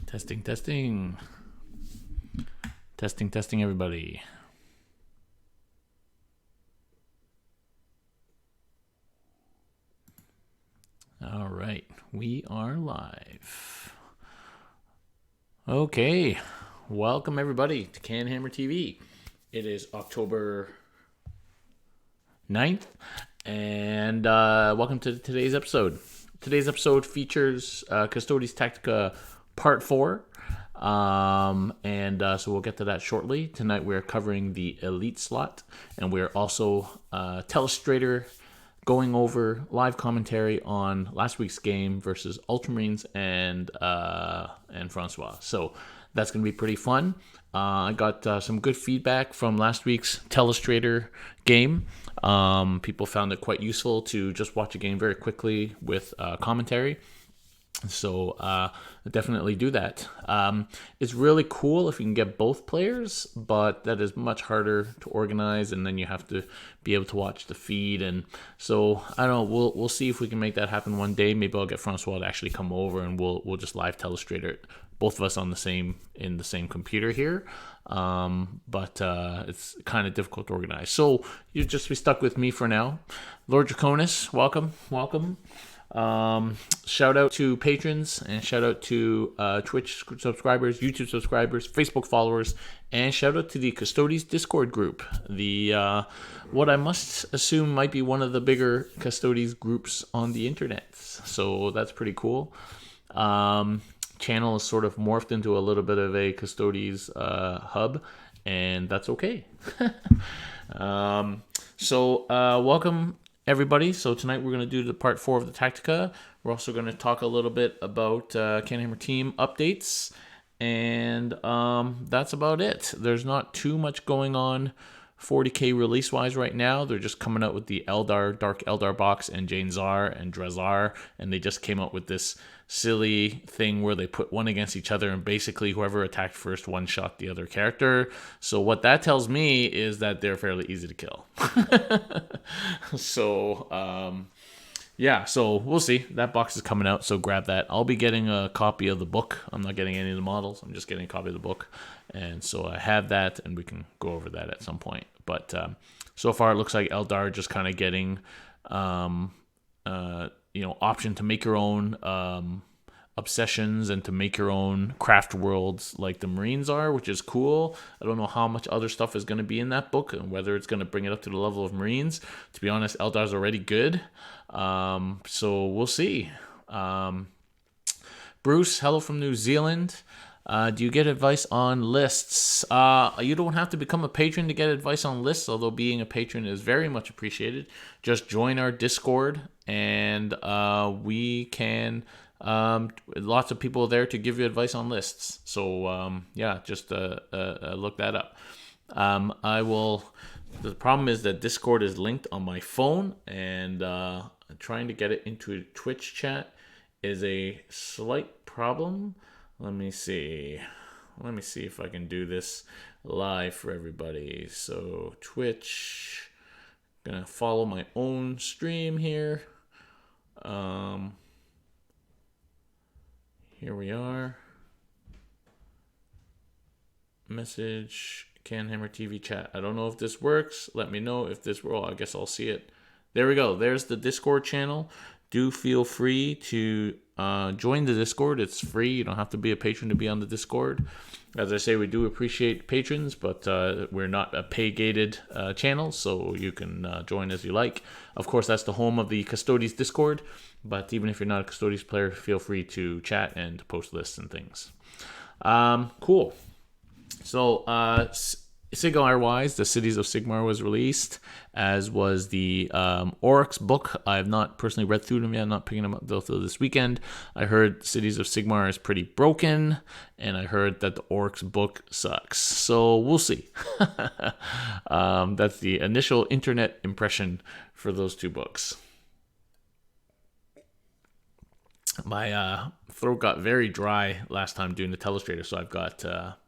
Testing, testing. Testing, testing, everybody. All right, we are live. Okay, welcome everybody to CanHammer TV. It is October 9th, and welcome to today's episode. Today's episode features Custodes Tactica Part 4, so we'll get to that shortly. Tonight we're covering the Elite slot, and we're also telestrator going over live commentary on last week's game versus Ultramarines and Francois. So that's going to be pretty fun. I got some good feedback from last week's telestrator game. People found it quite useful to just watch a game very quickly with commentary. So definitely do that. It's really cool if you can get both players, but that is much harder to organize, and then you have to be able to watch the feed. And so I don't know. We'll see if we can make that happen one day. Maybe I'll get Francois to actually come over, and we'll just live telestrator it, both of us in the same computer here. But it's kind of difficult to organize. So you just be stuck with me for now. Lord Draconis, welcome. Shout out to patrons, and shout out to Twitch subscribers, YouTube subscribers, Facebook followers, and shout out to the Custodes Discord group, the what I must assume might be one of the bigger Custodes groups on the internet. So that's pretty cool. Channel is sort of morphed into a little bit of a Custodes hub, and that's okay. So welcome everybody. So tonight we're going to do the part 4 of the Tactica. We're also going to talk a little bit about CanHammer team updates, and that's about it. There's not too much going on 40k release wise right now. They're just coming out with the Dark Eldar box and Jane Czar and Drazar, and they just came out with this silly thing where they put one against each other, and basically whoever attacked first one shot the other character. So what that tells me is that they're fairly easy to kill. So yeah, so we'll see. That box is coming out, so grab that. I'll be getting a copy of the book. I'm not getting any of the models. I'm just getting a copy of the book, and so I have that, and we can go over that at some point. But so far it looks like Eldar just kind of getting option to make your own obsessions and to make your own craft worlds like the Marines are, which is cool. I don't know how much other stuff is going to be in that book and whether it's going to bring it up to the level of Marines. To be honest, Eldar's already good. So we'll see. Bruce, hello from New Zealand. Do you get advice on lists? You don't have to become a patron to get advice on lists, although being a patron is very much appreciated. Just join our Discord, and we can lots of people there to give you advice on lists. So yeah, just look that up. The problem is that Discord is linked on my phone, and trying to get it into a Twitch chat is a slight problem. Let me see if I can do this live for everybody. So Twitch, gonna follow my own stream here. Here we are. Message CanHammer TV chat. I don't know if this works. Let me know if this works. I guess I'll see it. There we go. There's the Discord channel. Do feel free to join the Discord. It's free. You don't have to be a patron to be on the Discord. As I say, we do appreciate patrons, but we're not a pay-gated channel, so you can join as you like. Of course, that's the home of the Custodes Discord, but even if you're not a Custodes player, feel free to chat and post lists and things. Cool. So, Sigmar-wise, the Cities of Sigmar was released, as was the Oryx book. I have not personally read through them yet. I'm not picking them up until this weekend. I heard Cities of Sigmar is pretty broken, and I heard that the Oryx book sucks. So we'll see. That's the initial internet impression for those two books. My throat got very dry last time doing the telestrator, so I've got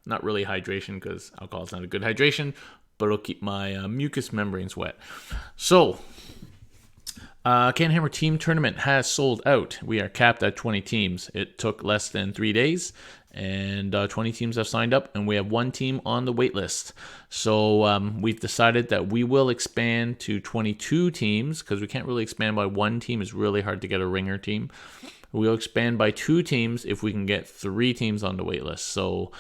not really hydration because alcohol is not a good hydration, but it'll keep my mucous membranes wet. So CanHammer Team Tournament has sold out. We are capped at 20 teams. It took less than 3 days, and 20 teams have signed up, and we have one team on the wait list. So we've decided that we will expand to 22 teams, because we can't really expand by one team. It's really hard to get a ringer team. We'll expand by 2 teams if we can get 3 teams on the wait list. So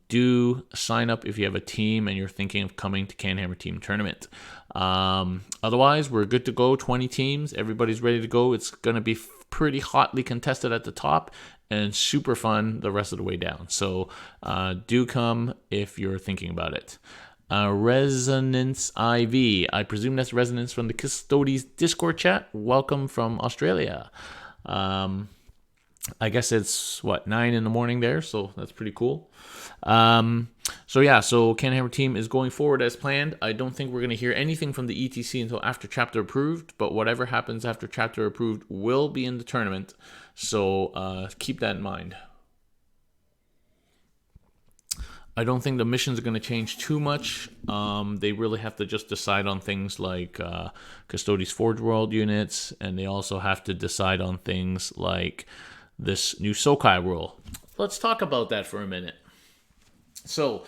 do sign up if you have a team and you're thinking of coming to CanHammer Team Tournament. Otherwise, we're good to go. 20 teams. Everybody's ready to go. It's going to be pretty hotly contested at the top and super fun the rest of the way down. So do come if you're thinking about it. Resonance IV. I presume that's Resonance from the Custodes Discord chat. Welcome from Australia. I guess it's 9 in the morning there, so that's pretty cool. So CanHammer Team is going forward as planned. I don't think we're going to hear anything from the ETC until after chapter approved, but whatever happens after chapter approved will be in the tournament. So keep that in mind. I don't think the missions are going to change too much. They really have to just decide on things like Custodes Forge World units, and they also have to decide on things like this new Sokai rule. Let's talk about that for a minute. So,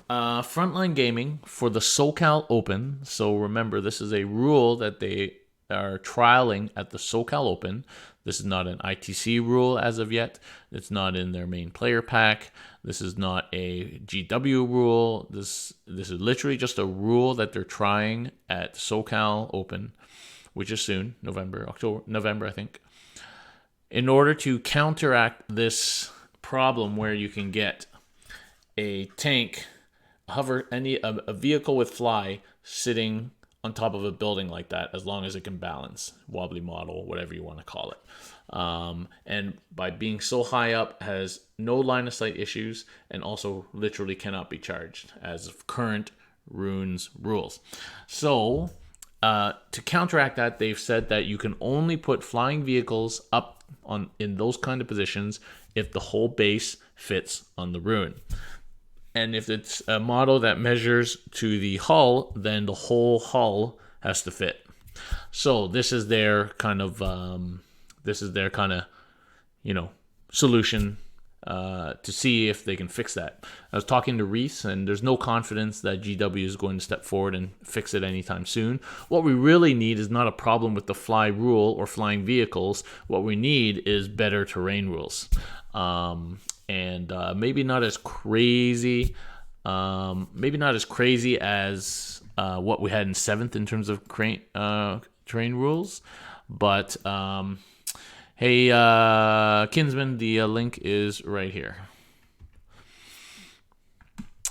Frontline Gaming for the SoCal Open. So remember, this is a rule that they are trialing at the SoCal Open. This is not an ITC rule as of yet. It's not in their main player pack. This is not a GW rule. This is literally just a rule that they're trying at SoCal Open, which is soon, November, I think. In order to counteract this problem where you can get a tank, a vehicle with fly sitting on top of a building like that, as long as it can balance, wobbly model, whatever you want to call it. And by being so high up, has no line of sight issues, and also literally cannot be charged as of current runes rules. So to counteract that, they've said that you can only put flying vehicles up in those kind of positions if the whole base fits on the rune. And if it's a model that measures to the hull, then the whole hull has to fit. So this is their kind of solution to see if they can fix that. I was talking to Reese, and there's no confidence that GW is going to step forward and fix it anytime soon. What we really need is not a problem with the fly rule or flying vehicles. What we need is better terrain rules. And maybe not as crazy as what we had in 7th in terms of terrain rules. But hey, Kinsman, the link is right here.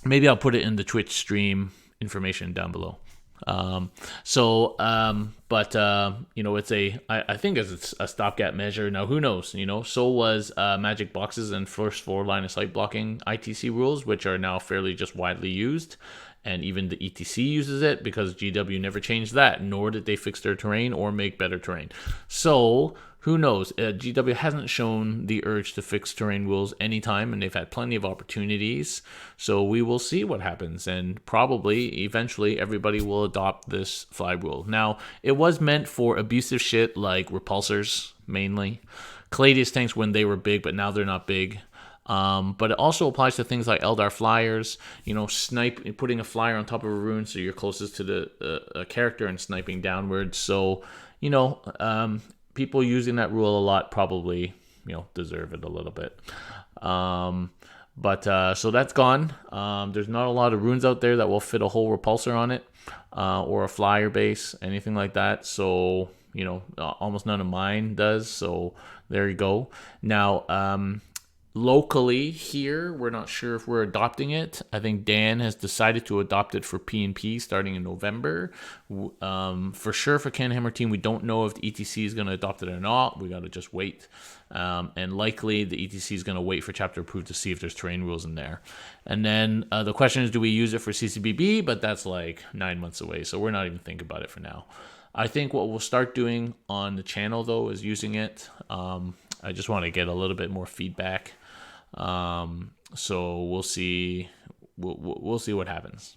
Maybe I'll put it in the Twitch stream information down below. It's I think it's a stopgap measure. Now, who knows? So was magic boxes and first floor line of sight blocking ITC rules, which are now fairly just widely used. And even the ETC uses it because GW never changed that, nor did they fix their terrain or make better terrain. So who knows? GW hasn't shown the urge to fix terrain rules anytime, and they've had plenty of opportunities. So we will see what happens, and probably eventually everybody will adopt this fly rule. Now, it was meant for abusive shit like repulsors mainly, Caladius tanks when they were big, but now they're not big. But it also applies to things like Eldar flyers, putting a flyer on top of a rune so you're closest to the character and sniping downwards. So, people using that rule a lot probably, deserve it a little bit. So that's gone. There's not a lot of runes out there that will fit a whole repulsor on it, or a flyer base, anything like that. So, almost none of mine does. So there you go. Now, locally here, we're not sure if we're adopting it. I think Dan has decided to adopt it for P&P starting in November. For sure for CanHammer Team, we don't know if the ETC is going to adopt it or not. We got to just wait. And likely the ETC is going to wait for chapter approved to see if there's terrain rules in there. And then the question is, do we use it for CCBB? But that's like 9 months away, so we're not even thinking about it for now. I think what we'll start doing on the channel, though, is using it. I just want to get a little bit more feedback. So we'll see. We'll see what happens.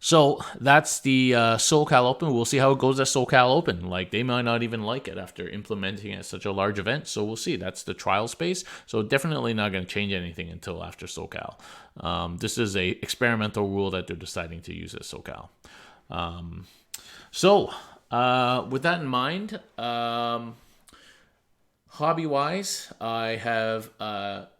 So that's the SoCal Open. We'll see how it goes at SoCal Open. Like, they might not even like it after implementing it at such a large event. So we'll see. That's the trial space. So definitely not going to change anything until after SoCal. This is a experimental rule that they're deciding to use at SoCal. With that in mind, hobby-wise, I have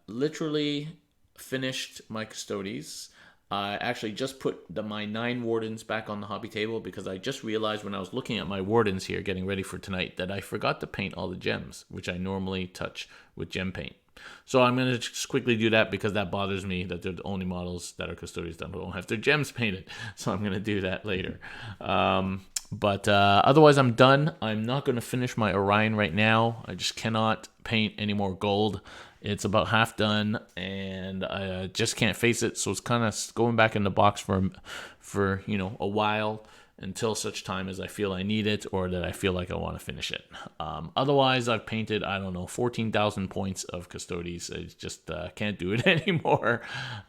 literally finished my Custodes. I actually just put my 9 Wardens back on the hobby table because I just realized when I was looking at my Wardens here getting ready for tonight that I forgot to paint all the gems, which I normally touch with gem paint. So I'm going to just quickly do that because that bothers me that they're the only models that are Custodes that don't have their gems painted. So I'm going to do that later. But otherwise, I'm done. I'm not going to finish my Orion right now. I just cannot paint any more gold. It's about half done, and I just can't face it. So it's kind of going back in the box for a while until such time as I feel I need it or that I feel like I want to finish it. Otherwise, I've painted, 14,000 points of Custodes. I just can't do it anymore.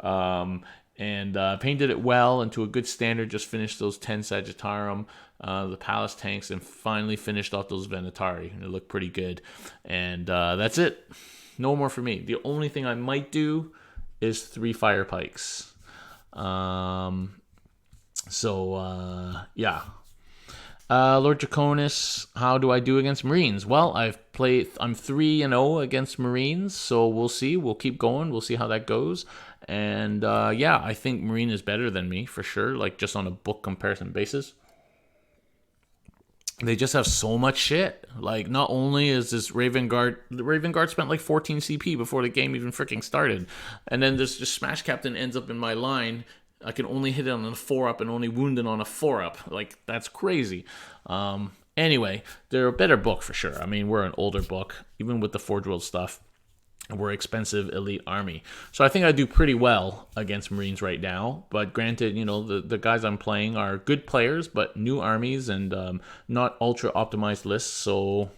And painted it well and to a good standard. Just finished those 10 Sagittarium, the Palace tanks, and finally finished off those Venatari. They look pretty good. And that's it. No more for me. The only thing I might do is 3 Fire Pikes. Yeah. Lord Draconis, how do I do against Marines? Well, I'm 3-0 against Marines, so we'll see. We'll keep going. We'll see how that goes. And I think Marine is better than me for sure, like just on a book comparison basis. They just have so much shit. Like, not only is this Raven Guard spent like 14 CP before the game even freaking started. And then this just Smash Captain ends up in my line. I can only hit it on a 4-up and only wound it on a 4-up. Like, that's crazy. Anyway, they're a better book for sure. I mean, we're an older book, even with the Forge World stuff. We're expensive elite army. So I think I do pretty well against Marines right now. But granted, the guys I'm playing are good players, but new armies and not ultra optimized lists. So,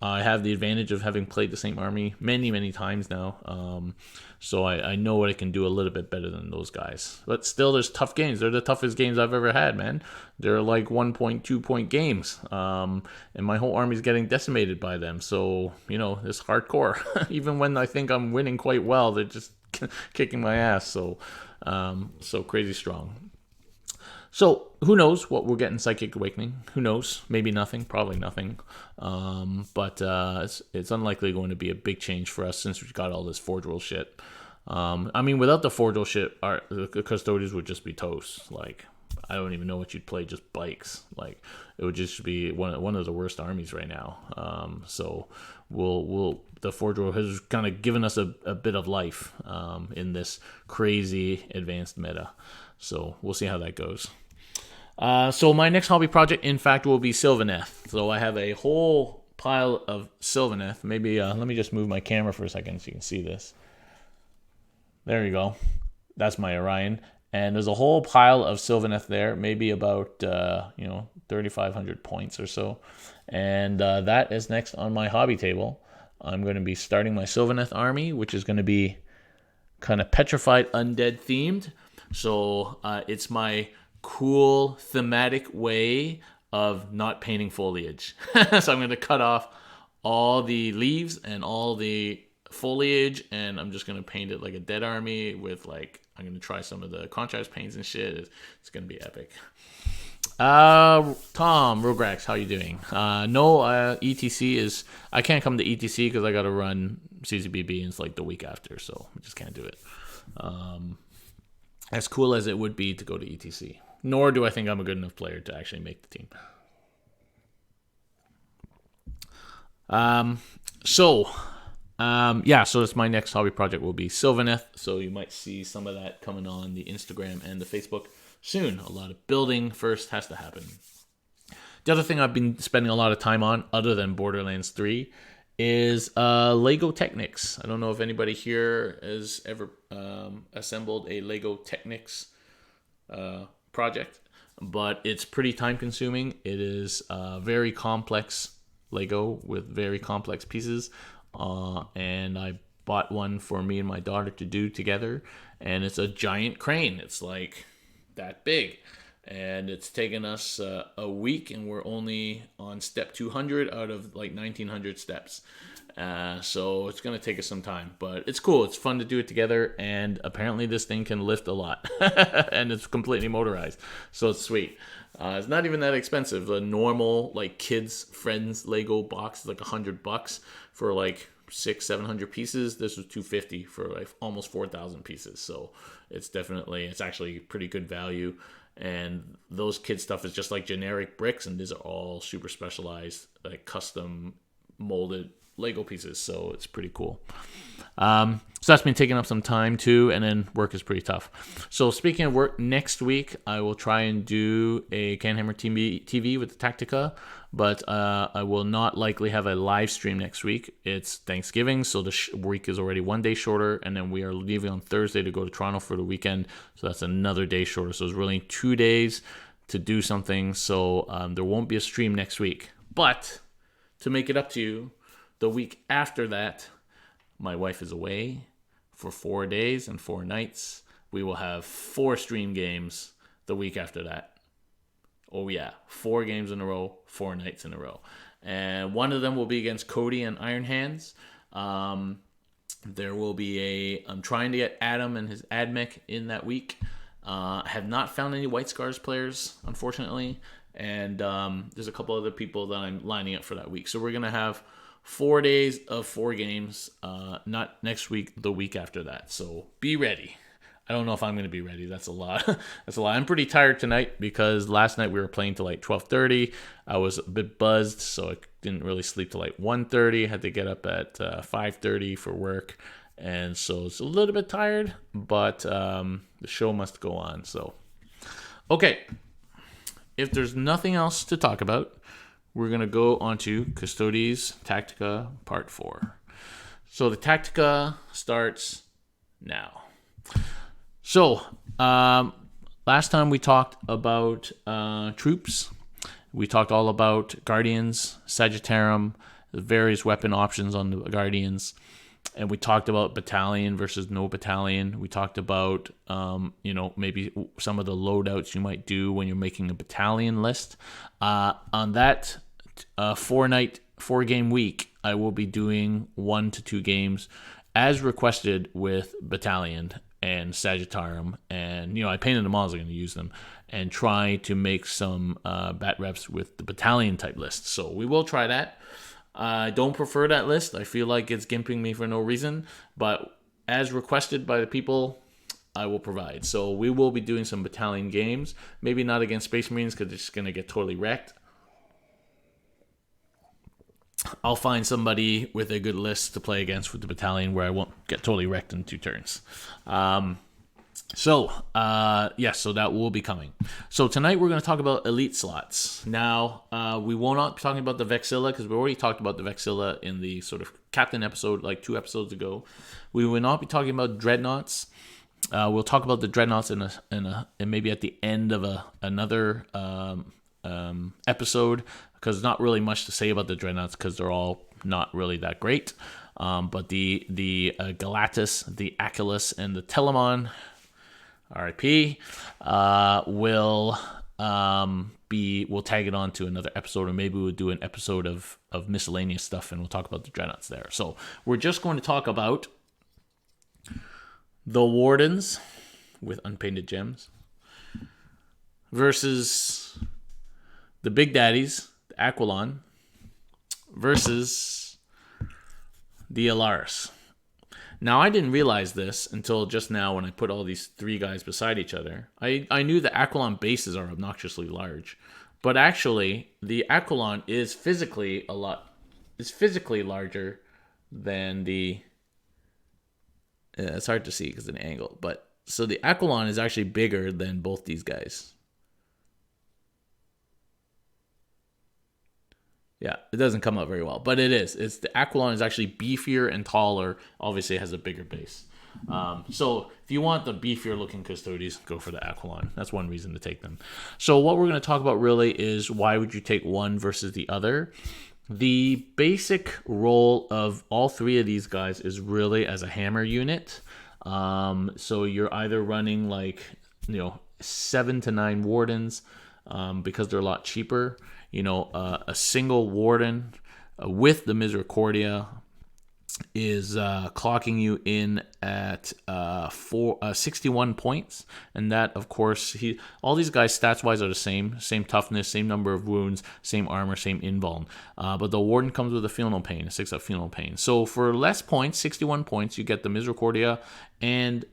I have the advantage of having played the same army many, many times now. So I know what I can do a little bit better than those guys. But still, there's tough games. They're the toughest games I've ever had, man. They're like 1.2 point games. And my whole army's getting decimated by them. So, it's hardcore. Even when I think I'm winning quite well, they're just kicking my ass. So crazy strong. So, who knows what we'll get in Psychic Awakening? Who knows? Maybe nothing. Probably nothing. But it's unlikely going to be a big change for us since we've got all this Forge World shit. Without the Forge World shit, the Custodes would just be toast. Like, I don't even know what you'd play, just bikes. Like, it would just be one of the worst armies right now. So, the Forge World has kind of given us a bit of life in this crazy advanced meta. So, we'll see how that goes. So my next hobby project, in fact, will be Sylvaneth. So I have a whole pile of Sylvaneth. Maybe let me just move my camera for a second so you can see this. There you go. That's my Orion. And there's a whole pile of Sylvaneth there, maybe about 3,500 points or so. And that is next on my hobby table. I'm going to be starting my Sylvaneth army, which is going to be kind of petrified undead themed. So it's my cool thematic way of not painting foliage. So I'm going to cut off all the leaves and all the foliage, and I'm just going to paint it like a dead army with I'm going to try some of the contrast paints and shit. It's going to be epic. Tom Rograx, how you doing? No, ETC is... I can't come to ETC because I got to run CZBB and it's like the week after, so I just can't do it. As cool as it would be to go to ETC. Nor do I think I'm a good enough player to actually make the team. So that's my next hobby project will be Sylvaneth. So you might see some of that coming on the Instagram and the Facebook soon. A lot of building first has to happen. The other thing I've been spending a lot of time on, other than Borderlands 3, is Lego Technics. I don't know if anybody here has ever assembled a Lego Technics project, but it's pretty time consuming. It is very complex Lego with very complex pieces, and I bought one for me and my daughter to do together, and it's a giant crane. It's like that big. And it's taken us a week, and we're only on step 200 out of like 1900 steps. So it's going to take us some time, but it's cool. It's fun to do it together, and apparently this thing can lift a lot, and it's completely motorized, so it's sweet. It's not even that expensive. The normal like kids friends Lego box is like $100 for like 600-700 pieces. This was $250 for like almost 4,000 pieces. So it's actually pretty good value. And those kid stuff is just like generic bricks, and these are all super specialized, like custom molded Lego pieces. So it's pretty cool. So that's been taking up some time too, and then work is pretty tough. So speaking of work, next week I will try and do a CanHammer TV with the Tactica, but I will not likely have a live stream next week. It's Thanksgiving, so the week is already one day shorter, and then we are leaving on Thursday to go to Toronto for the weekend, so that's another day shorter. So it's really 2 days to do something, so there won't be a stream next week. But to make it up to you, the week after that, my wife is away for 4 days and 4 nights. We will have 4 stream games the week after that. Oh yeah, 4 games in a row, 4 nights in a row. And one of them will be against Cody and Iron Hands. There will be I'm trying to get Adam and his AdMech in that week. I have not found any White Scars players, unfortunately. And there's a couple other people that I'm lining up for that week. So we're going to have 4 days of 4 games, not next week, the week after that. So be ready. I don't know if I'm going to be ready. That's a lot. That's a lot. I'm pretty tired tonight because last night we were playing till like 12:30. I was a bit buzzed, so I didn't really sleep till like 1:30. Had to get up at 5:30 for work. And so it's a little bit tired, but the show must go on. So, okay. If there's nothing else to talk about, we're going to go on to Custodes Tactica Part 4. So the Tactica starts now. So, last time we talked about troops. We talked all about Guardians, Sagittarium, the various weapon options on the Guardians. And we talked about battalion versus no battalion. We talked about, maybe some of the loadouts you might do when you're making a battalion list. On that 4-game week, I will be doing 1 to 2 games as requested with battalion and Sagittarium. And, I painted them all, so I'm going to use them. And try to make some bat reps with the battalion type list. So we will try that. I don't prefer that list. I feel like it's gimping me for no reason. But as requested by the people, I will provide. So we will be doing some battalion games. Maybe not against Space Marines because they're just going to get totally wrecked. I'll find somebody with a good list to play against with the battalion where I won't get totally wrecked in 2 turns. So that will be coming. So tonight we're going to talk about elite slots. Now, we will not be talking about the Vexilla because we already talked about the Vexilla in the sort of captain episode like 2 episodes ago. We will not be talking about dreadnoughts. We'll talk about the dreadnoughts in maybe at the end of another episode, because there's not really much to say about the dreadnoughts because they're all not really that great. But the Galatus, the Aquilon, and the Telemon, RIP, we'll tag it on to another episode, or maybe we'll do an episode of miscellaneous stuff and we'll talk about the dreadnoughts there. So we're just going to talk about the Wardens with unpainted gems versus the Big Daddies, the Aquilon, versus the Allarus. Now, I didn't realize this until just now when I put all these 3 guys beside each other. I knew the Aquilon bases are obnoxiously large, but actually, the Aquilon is physically larger than the. It's hard to see because of the angle, but so the Aquilon is actually bigger than both these guys. Yeah, it doesn't come up very well, but it is. The Aquilon is actually beefier and taller. Obviously, it has a bigger base. So if you want the beefier looking Custodes, go for the Aquilon. That's one reason to take them. So what we're going to talk about really is why would you take one versus the other. The basic role of all 3 of these guys is really as a hammer unit. So you're either running 7 to 9 Wardens because they're a lot cheaper. A single Warden with the Misericordia is clocking you in at 61 points, and that, of course, all these guys stats wise are the same toughness, same number of wounds, same armor, same invuln, but the Warden comes with a Feel No Pain, a 6-up Feel No Pain. So for less points, 61 points, you get the Misericordia and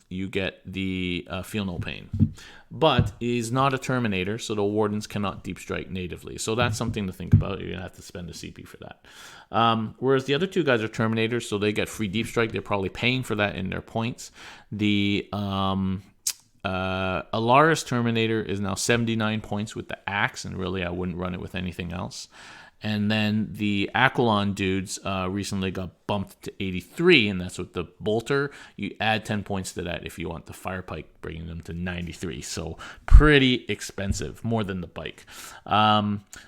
you get the Feel No Pain, but is not a Terminator, so the Wardens cannot Deep Strike natively. So that's something to think about. You're going to have to spend a CP for that. Whereas the other two guys are Terminators, so they get free Deep Strike. They're probably paying for that in their points. The Allarus Terminator is now 79 points with the Axe, and really I wouldn't run it with anything else. And then the Aquilon dudes recently got bumped to 83, and that's with the Bolter. You add 10 points to that if you want the Fire Pike, bringing them to 93. So pretty expensive, more than the bike.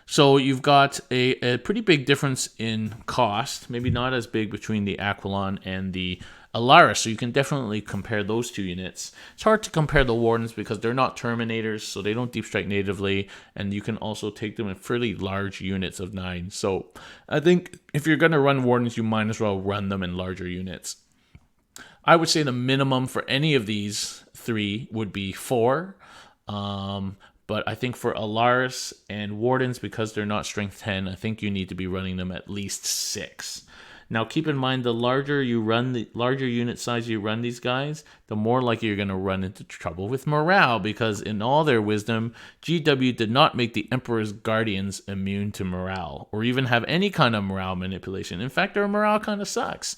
So you've got a pretty big difference in cost, maybe not as big between the Aquilon and the Allarus, so you can definitely compare those two units. It's hard to compare the Wardens because they're not Terminators, so they don't Deep Strike natively, and you can also take them in fairly large units of 9. So I think if you're going to run Wardens, you might as well run them in larger units. I would say the minimum for any of these 3 would be 4, but I think for Allarus and Wardens, because they're not Strength 10, I think you need to be running them at least 6. Now, keep in mind, the larger unit size you run these guys, the more likely you're going to run into trouble with morale, because in all their wisdom, GW did not make the Emperor's Guardians immune to morale, or even have any kind of morale manipulation. In fact, their morale kind of sucks.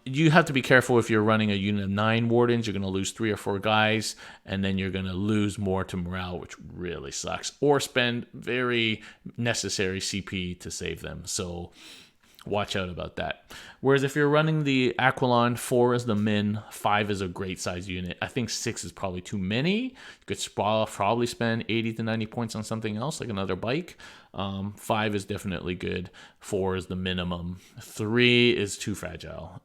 You have to be careful if you're running a unit of 9 Wardens. You're going to lose 3 or 4 guys, and then you're going to lose more to morale, which really sucks, or spend very necessary CP to save them. So watch out about that. Whereas if you're running the Aquilon, 4 is the min, 5 is a great size unit. I think 6 is probably too many. You could probably spend 80 to 90 points on something else, like another bike. 5 is definitely good. 4 is the minimum. 3 is too fragile.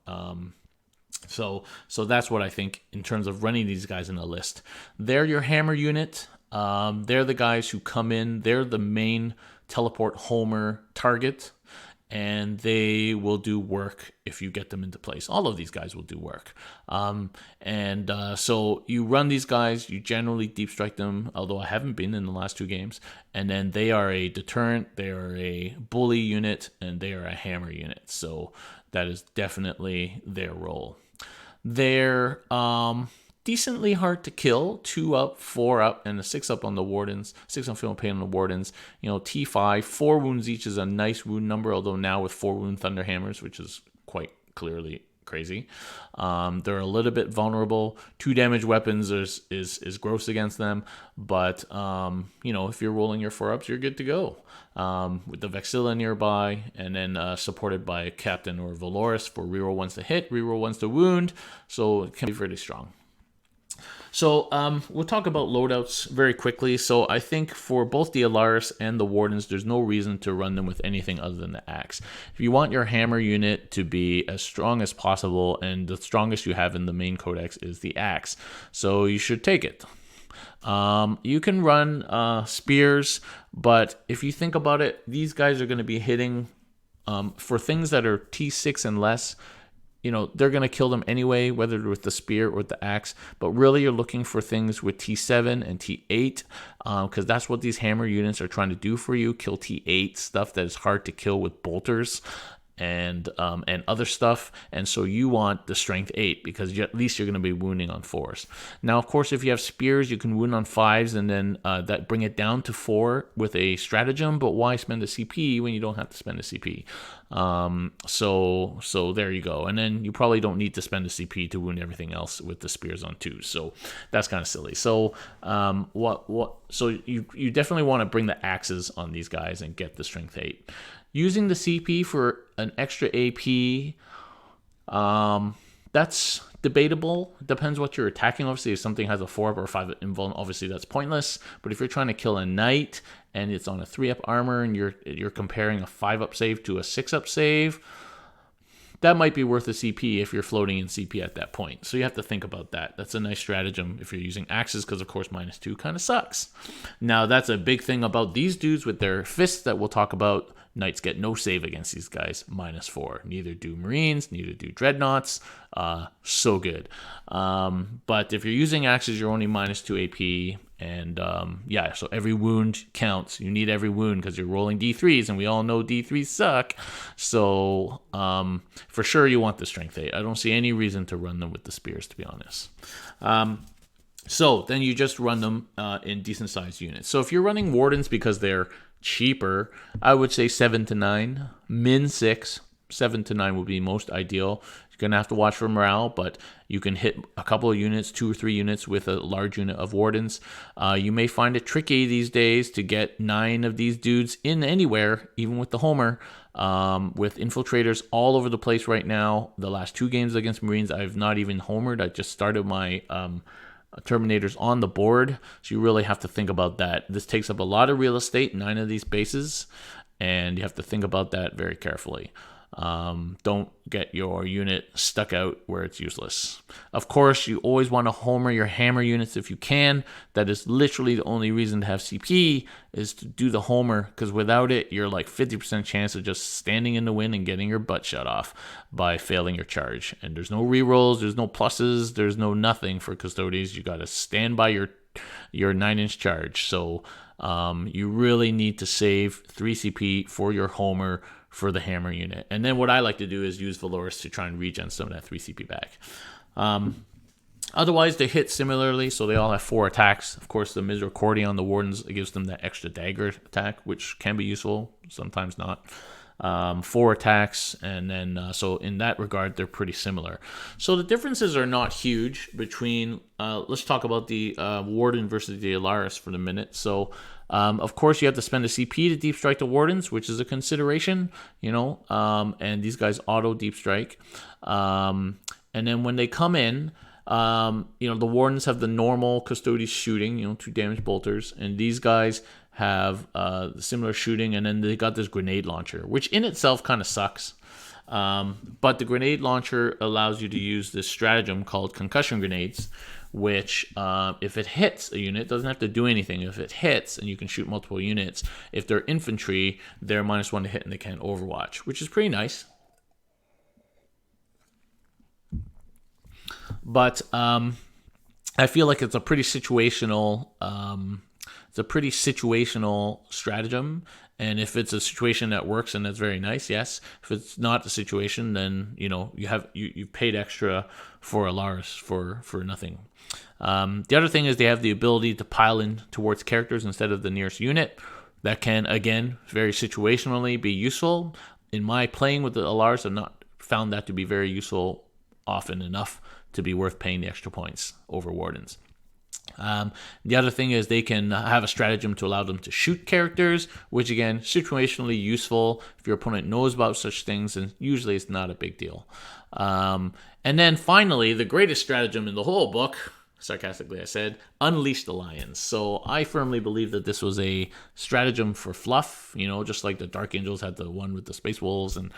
So that's what I think in terms of running these guys in a list. They're your hammer unit. They're the guys who come in. They're the main teleport homer target, and they will do work if you get them into place. All of these guys will do work. So you run these guys, you generally Deep Strike them, although I haven't been in the last 2 games, and then they are a deterrent, they are a bully unit, and they are a hammer unit. So that is definitely their role. They're decently hard to kill, 2 up, 4 up, and a 6 up on the Wardens, 6 on Feel No Pain on the Wardens. T5, 4 wounds each is a nice wound number, although now with 4 wound Thunderhammers, which is quite clearly crazy. They're a little bit vulnerable. 2 damage weapons is gross against them, but if you're rolling your 4-ups, you're good to go. With the Vexilla nearby, and then supported by a Captain or Valoris for reroll 1s to hit, reroll 1s to wound, so it can be pretty strong. So we'll talk about loadouts very quickly. So I think for both the Allarus and the Wardens, there's no reason to run them with anything other than the Axe. If you want your hammer unit to be as strong as possible, and the strongest you have in the main codex is the Axe, so you should take it. You can run spears, but if you think about it, these guys are going to be hitting for things that are T6 and less. They're going to kill them anyway, whether with the spear or with the axe. But really, you're looking for things with T7 and T8, because that's what these hammer units are trying to do for you. Kill T8, stuff that is hard to kill with bolters and other stuff. And so you want the strength 8, because at least you're going to be wounding on 4s. Now, of course, if you have spears, you can wound on 5s, and then that bring it down to 4 with a stratagem. But why spend a CP when you don't have to spend a CP? So there you go. And then you probably don't need to spend a CP to wound everything else with the spears on 2s. So that's kind of silly. So So you definitely want to bring the axes on these guys and get the strength 8. Using the CP for an extra AP, that's debatable. It depends what you're attacking. Obviously, if something has a 4-up or a 5-up invuln, obviously that's pointless. But if you're trying to kill a knight and it's on a 3-up armor and you're comparing a 5-up save to a 6-up save, that might be worth a CP if you're floating in CP at that point. So you have to think about that. That's a nice stratagem if you're using axes, because of course -2 kind of sucks. Now that's a big thing about these dudes with their fists that we'll talk about. Knights get no save against these guys, -4. Neither do Marines, neither do Dreadnoughts. So good. But if you're using axes, you're only -2 AP. And yeah, so every wound counts. You need every wound because you're rolling D3s, and we all know D3s suck. So for sure you want the strength 8. I don't see any reason to run them with the spears, to be honest. So then you just run them in decent sized units. So if you're running Wardens because they're cheaper, I would say 7 to 9, min 6. 7 to 9 would be most ideal. You're going to have to watch for morale, but you can hit a couple of units, 2 or 3 units with a large unit of Wardens. You may find it tricky these days to get 9 of these dudes in anywhere, even with the Homer, with infiltrators all over the place right now. The last 2 games against Marines, I've not even homered. I just started my Terminators on the board, so you really have to think about that. This takes up a lot of real estate, 9 of these bases, and you have to think about that very carefully. Don't get your unit stuck out where it's useless. Of course, you always want to homer your hammer units if you can. That is literally the only reason to have CP, is to do the homer, because without it, you're like 50% chance of just standing in the wind and getting your butt shut off by failing your charge. And there's no rerolls, there's no pluses, there's no nothing for Custodes. You got to stand by your 9-inch charge. So you really need to save 3 CP for your homer for the hammer unit. And then what I like to do is use Allarus to try and regen some of that 3 CP back. Otherwise, they hit similarly, so they all have 4 attacks. Of course, the Misericordia on the Wardens gives them that extra dagger attack, which can be useful, sometimes not. 4 attacks, and then so in that regard, they're pretty similar. So the differences are not huge between, let's talk about the Warden versus the Allarus for a minute. So of course, you have to spend a CP to deep strike the Wardens, which is a consideration, and these guys auto deep strike. And then when they come in, the Wardens have the normal Custodes shooting, 2 damage bolters, and these guys have similar shooting, and then they got this grenade launcher, which in itself kind of sucks. But the grenade launcher allows you to use this stratagem called concussion grenades, which if it hits a unit, doesn't have to do anything. If it hits, and you can shoot multiple units, if they're infantry, they're -1 to hit and they can't overwatch, which is pretty nice. But I feel like it's a pretty situational stratagem, and if it's a situation that works, and that's very nice, yes. If it's not a situation, then you paid extra for Allarus for nothing. The other thing is they have the ability to pile in towards characters instead of the nearest unit. That can, again, very situationally be useful. In my playing with the Allarus, I've not found that to be very useful often enough to be worth paying the extra points over Wardens. The other thing is they can have a stratagem to allow them to shoot characters, which again, situationally useful. If your opponent knows about such things, and usually it's not a big deal. And then finally, the greatest stratagem in the whole book, sarcastically I said, Unleash the Lions. So I firmly believe that this was a stratagem for fluff, just like the Dark Angels had the one with the Space Wolves. And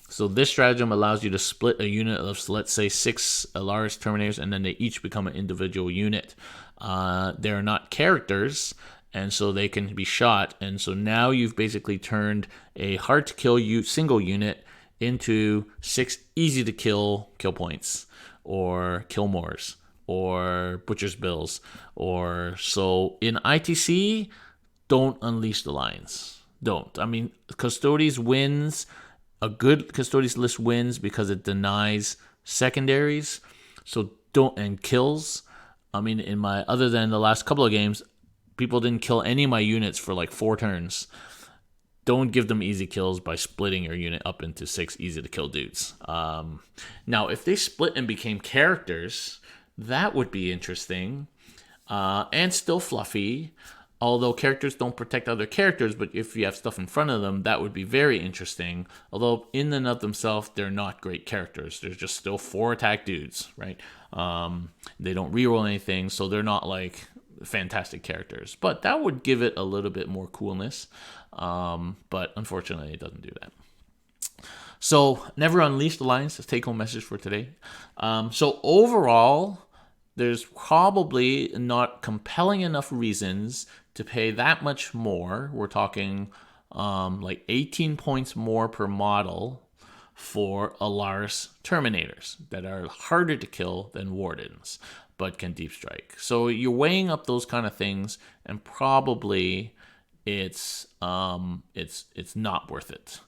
so this stratagem allows you to split a unit of, let's say, 6 Allarus Terminators, and then they each become an individual unit. They're not characters, and so they can be shot. And so now you've basically turned a hard-to-kill single unit into 6 easy-to-kill kill points, or kill mores, or butcher's bills. So in ITC, don't unleash the lions. Don't. I mean, Custodes wins. A good Custodes list wins because it denies secondaries. So don't, and kills. I mean, other than the last couple of games, people didn't kill any of my units for like 4 turns. Don't give them easy kills by splitting your unit up into 6 easy to kill dudes. Now, if they split and became characters, that would be interesting, and still fluffy. Although characters don't protect other characters, but if you have stuff in front of them, that would be very interesting. Although in and of themselves, they're not great characters. They're just still 4 attack dudes, right? They don't reroll anything, so they're not like fantastic characters. But that would give it a little bit more coolness. But unfortunately, it doesn't do that. So Never Unleashed Alliance, the take-home message for today. So overall, there's probably not compelling enough reasons to pay that much more. We're talking like 18 points more per model for Allarus Terminators that are harder to kill than Wardens, but can deep strike. So you're weighing up those kind of things, and probably it's not worth it.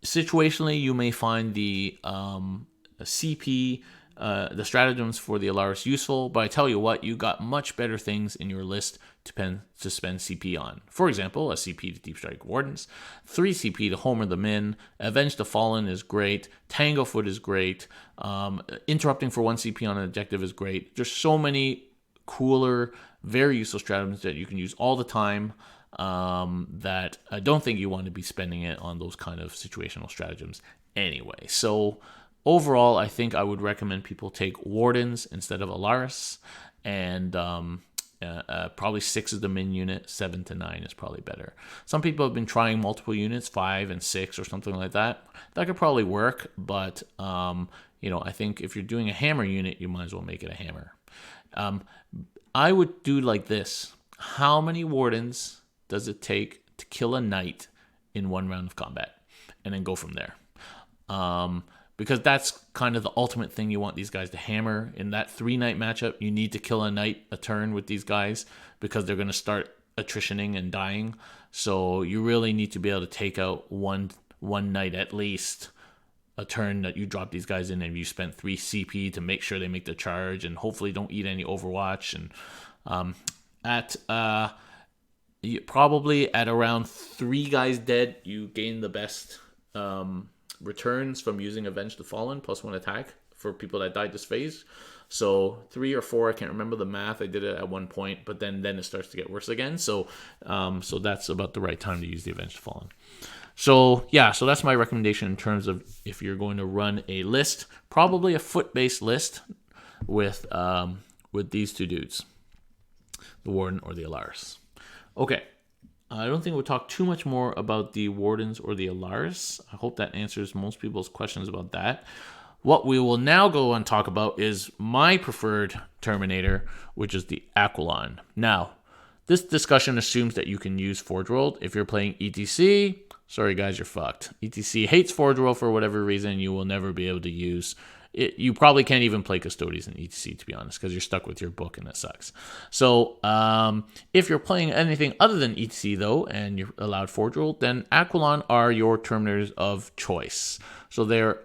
Situationally, you may find the CP, the stratagems for the Allarus useful, but I tell you what, you got much better things in your list to spend CP on. For example, a CP to deep strike Wardens, 3 CP to homer them in, Avenge the Fallen is great, Tanglefoot is great, interrupting for 1 CP on an objective is great. There's so many cooler, very useful stratagems that you can use all the time, that I don't think you want to be spending it on those kind of situational stratagems anyway. So overall, I think I would recommend people take Wardens instead of Allarus, and probably 6 is the min unit, 7 to 9 is probably better. Some people have been trying multiple units, 5 and 6 or something like that. That could probably work, but I think if you're doing a hammer unit, you might as well make it a hammer. I would do like this. How many Wardens does it take to kill a knight in 1 round of combat? And then go from there. Because that's kind of the ultimate thing you want these guys to hammer. In that 3-knight matchup, you need to kill a knight a turn with these guys because they're going to start attritioning and dying. So you really need to be able to take out one knight at least a turn that you drop these guys in, and you spent 3 CP to make sure they make the charge and hopefully don't eat any Overwatch. And probably at around 3 guys dead, you gain the best returns from using Avenge the Fallen +1 attack for people that died this phase. So 3 or 4, I can't remember the math. I did it at one point, but then it starts to get worse again. So that's about the right time to use the Avenge the Fallen. So that's my recommendation in terms of if you're going to run a list, probably a foot-based list with these 2 dudes, the Warden or the Allarus. Okay. I don't think we'll talk too much more about the Wardens or the Allarus. I hope that answers most people's questions about that. What we will now go and talk about is my preferred Terminator, which is the Aquilon. Now, this discussion assumes that you can use Forge World. If you're playing ETC, sorry guys, you're fucked. ETC hates Forge World for whatever reason. You will never be able to use it. You probably can't even play Custodes in ETC, to be honest, because you're stuck with your book, and that sucks. So if you're playing anything other than ETC, though, and you're allowed Forge World, then Aquilon are your Terminators of choice. So they're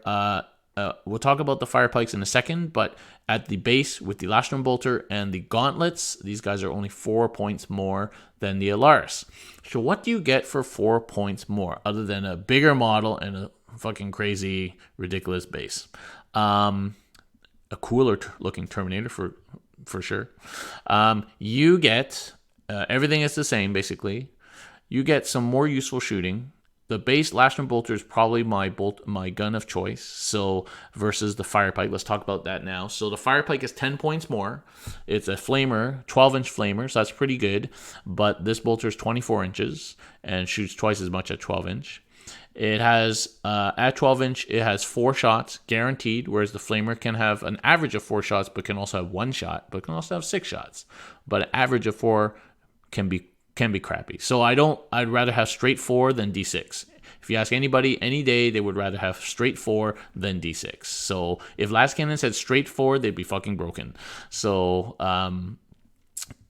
we'll talk about the Fire Pikes in a second, but at the base with the Lastrum Bolter and the Gauntlets, these guys are only 4 points more than the Allarus. So what do you get for 4 points more, other than a bigger model and a fucking crazy, ridiculous base? A cooler looking Terminator for sure. You get everything is the same basically. You get some more useful shooting. The base Lastrum Bolter is probably my gun of choice. So versus the Fire Pike, let's talk about that now. So the Fire Pike is 10 points more. It's a flamer, 12-inch flamer, so that's pretty good. But this bolter is 24 inches and shoots twice as much at 12-inch. It has, at 12-inch, it has 4 shots guaranteed, whereas the Flamer can have an average of 4 shots, but can also have 1 shot, but can also have 6 shots. But an average of 4 can be crappy. So I'd rather have straight 4 than D6. If you ask anybody any day, they would rather have straight 4 than D6. So if Last Cannon said straight 4, they'd be fucking broken. So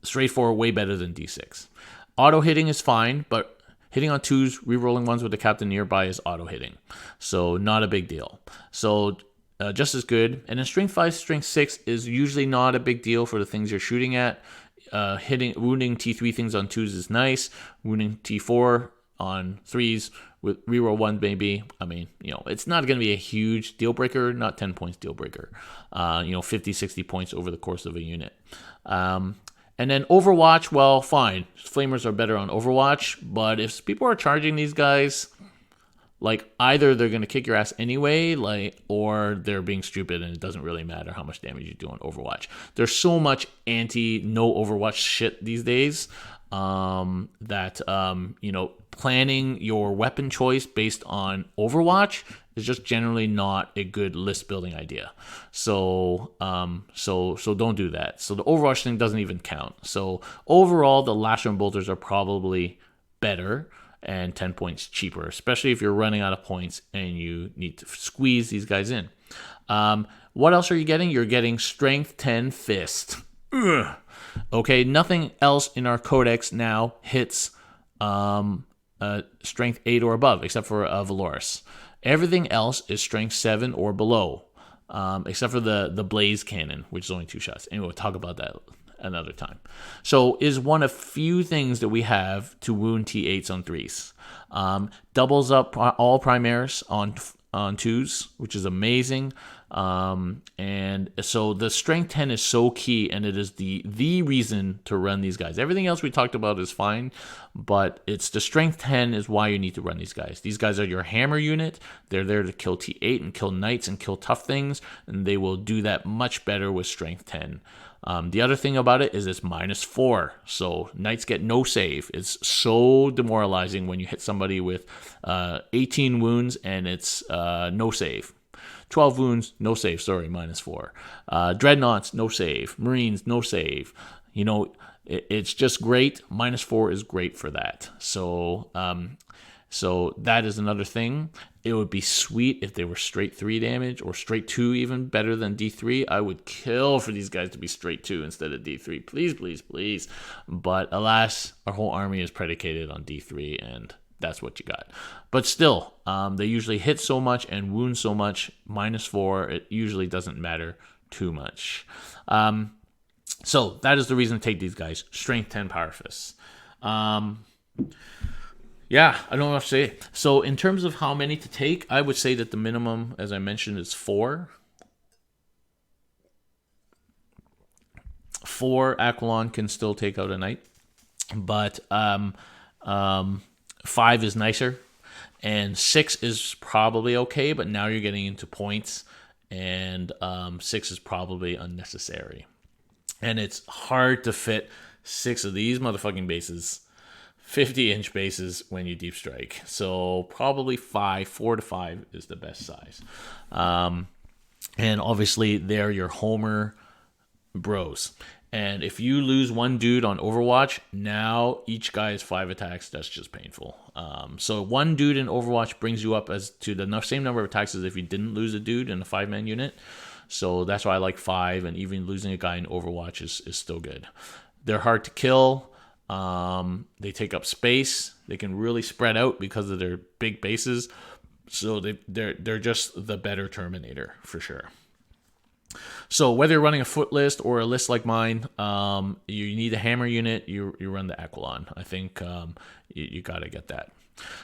straight 4 way better than D6. Auto hitting is fine, but hitting on 2s, rerolling 1s with the captain nearby is auto hitting. So not a big deal. So just as good. And then strength 5, strength 6 is usually not a big deal for the things you're shooting at. Wounding T3 things on 2s is nice. Wounding T4 on 3s with reroll 1 maybe. I mean, it's not going to be a huge deal breaker, not 10 points deal breaker. 50, 60 points over the course of a unit. And then Overwatch, well, fine. Flamers are better on Overwatch, but if people are charging these guys, either they're going to kick your ass anyway, or they're being stupid and it doesn't really matter how much damage you do on Overwatch. There's so much no Overwatch shit these days. planning your weapon choice based on Overwatch is just generally not a good list building idea. So don't do that. So the Overwatch thing doesn't even count. So overall, the Lasher and Bolters are probably better and 10 points cheaper, especially if you're running out of points and you need to squeeze these guys in. What else are you getting? You're getting Strength 10 Fist. Ugh. Okay, nothing else in our codex now hits Strength 8 or above, except for Allarus. Everything else is Strength 7 or below, except for the Blaze Cannon, which is only 2 shots. Anyway, we'll talk about that another time. So is one of few things that we have to wound T8s on 3s. Doubles up all primaries on 2s, which is amazing. And so the Strength 10 is so key, and it is the reason to run these guys. Everything else we talked about is fine, but it's the Strength 10 is why you need to run these guys. These guys are your hammer unit. They're there to kill T8 and kill knights and kill tough things, and they will do that much better with Strength 10. The other thing about it is it's -4, so knights get no save. It's so demoralizing when you hit somebody with 18 wounds and it's no save. 12 wounds, no save, sorry, -4. Dreadnoughts, no save. Marines, no save. It's just great. -4 is great for that. So that is another thing. It would be sweet if they were straight 3 damage or straight 2, even better than D3. I would kill for these guys to be straight 2 instead of D3. Please, please, please. But alas, our whole army is predicated on D3, and that's what you got. But still, they usually hit so much and wound so much. -4, it usually doesn't matter too much. So that is the reason to take these guys. Strength 10 Power Fists. Yeah, I don't know what to say. So in terms of how many to take, I would say that the minimum, as I mentioned, is 4. 4 Aquilon can still take out a knight, but 5 is nicer, and 6 is probably okay, but now you're getting into points, and 6 is probably unnecessary. And it's hard to fit 6 of these motherfucking bases, 50-inch bases, when you deep strike. So probably 4 to 5 is the best size. And obviously they're your Homer bros. And if you lose one dude on Overwatch, now each guy has 5 attacks. That's just painful. So one dude in Overwatch brings you up as to the same number of attacks as if you didn't lose a dude in a 5-man unit. So that's why I like 5, and even losing a guy in Overwatch is still good. They're hard to kill. They take up space. They can really spread out because of their big bases. So they're just the better Terminator for sure. So whether you're running a foot list or a list like mine, you need a hammer unit, you run the Aquilon. I think you got to get that.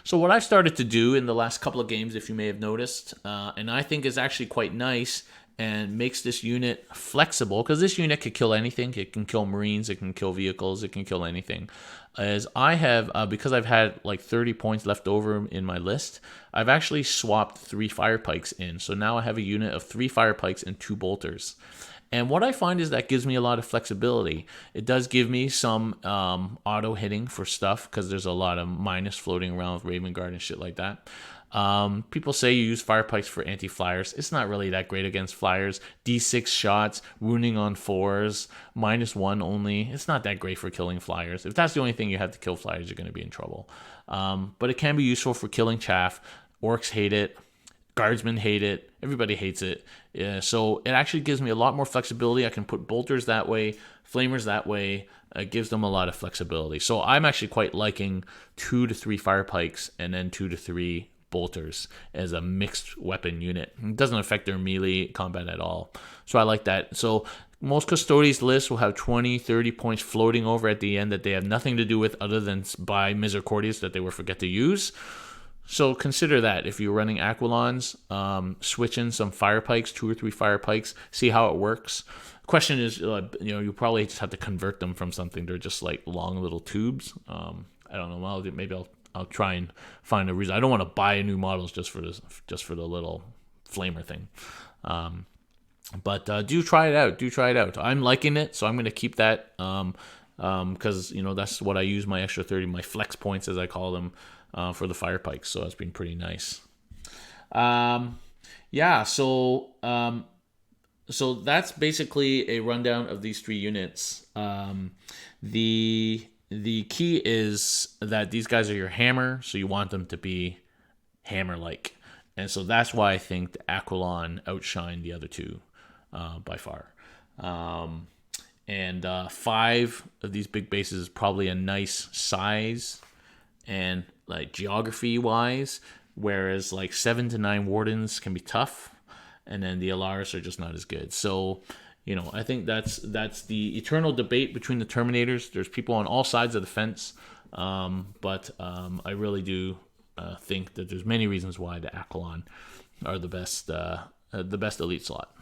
So what I've started to do in the last couple of games, if you may have noticed, and I think is actually quite nice and makes this unit flexible, because this unit could kill anything. It can kill Marines, it can kill vehicles, it can kill anything. As I have, because I've had like 30 points left over in my list, I've actually swapped 3 fire pikes in. So now I have a unit of 3 fire pikes and 2 bolters. And what I find is that gives me a lot of flexibility. It does give me some auto hitting for stuff, because there's a lot of minus floating around with Raven Guard and shit like that. People say you use fire pikes for anti-flyers. It's not really that great against flyers. D6 shots, wounding on 4s, -1 only. It's not that great for killing flyers. If that's the only thing you have to kill flyers, you're going to be in trouble. But it can be useful for killing chaff. Orcs hate it. Guardsmen hate it. Everybody hates it. So it actually gives me a lot more flexibility. I can put bolters that way, flamers that way. It gives them a lot of flexibility. So I'm actually quite liking 2 to 3 fire pikes and then 2 to 3 bolters as a mixed weapon unit. It doesn't affect their melee combat at all. So I like that. So most Custodes lists will have 20, 30 points floating over at the end that they have nothing to do with other than buy Misericordias that they will forget to use. So consider that if you're running Aquilons, switch in some fire pikes, 2 or 3 fire pikes, see how it works. Question is, you probably just have to convert them from something. They're just like long little tubes. I don't know. Well, maybe I'll try and find a reason. I don't want to buy new models just for the little flamer thing. But do try it out. I'm liking it, so I'm going to keep that. because that's what I use my extra 30, my flex points as I call them, for the fire pikes. So it's been pretty nice. Yeah, so that's basically a rundown of these 3 units. The key is that these guys are your hammer, so you want them to be hammer-like. And so that's why I think the Aquilon outshined the other 2 by far. And 5 of these big bases is probably a nice size and like geography-wise, whereas like 7 to 9 Wardens can be tough, and then the Allarus are just not as good. So, I think that's the eternal debate between the Terminators. There's people on all sides of the fence, but I really do think that there's many reasons why the Aquilon are the best elite slot.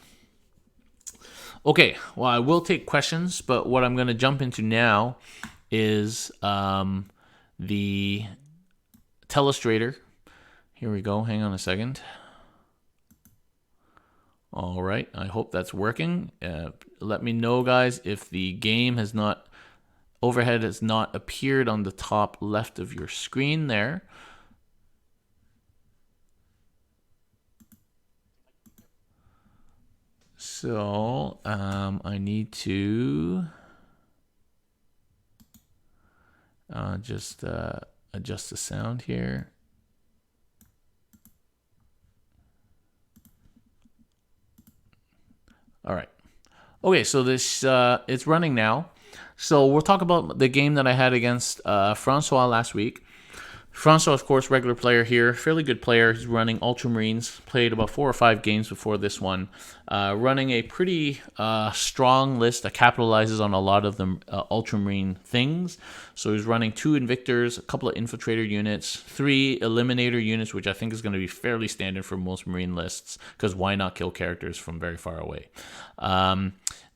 Okay, well, I will take questions, but what I'm going to jump into now is the telestrator. Here we go. Hang on a second. All right, I hope that's working. Let me know, guys, if the game overhead has not appeared on the top left of your screen there. So I need to just adjust the sound here. All right. Okay, so this it's running now. So we'll talk about the game that I had against Francois last week. Francois, of course, regular player here, fairly good player. He's running Ultramarines, played about 4 or 5 games before this one. Running a pretty strong list that capitalizes on a lot of the Ultramarine things. So he's running 2 Invictors, a couple of Infiltrator units, 3 Eliminator units, which I think is going to be fairly standard for most Marine lists, because why not kill characters from very far away?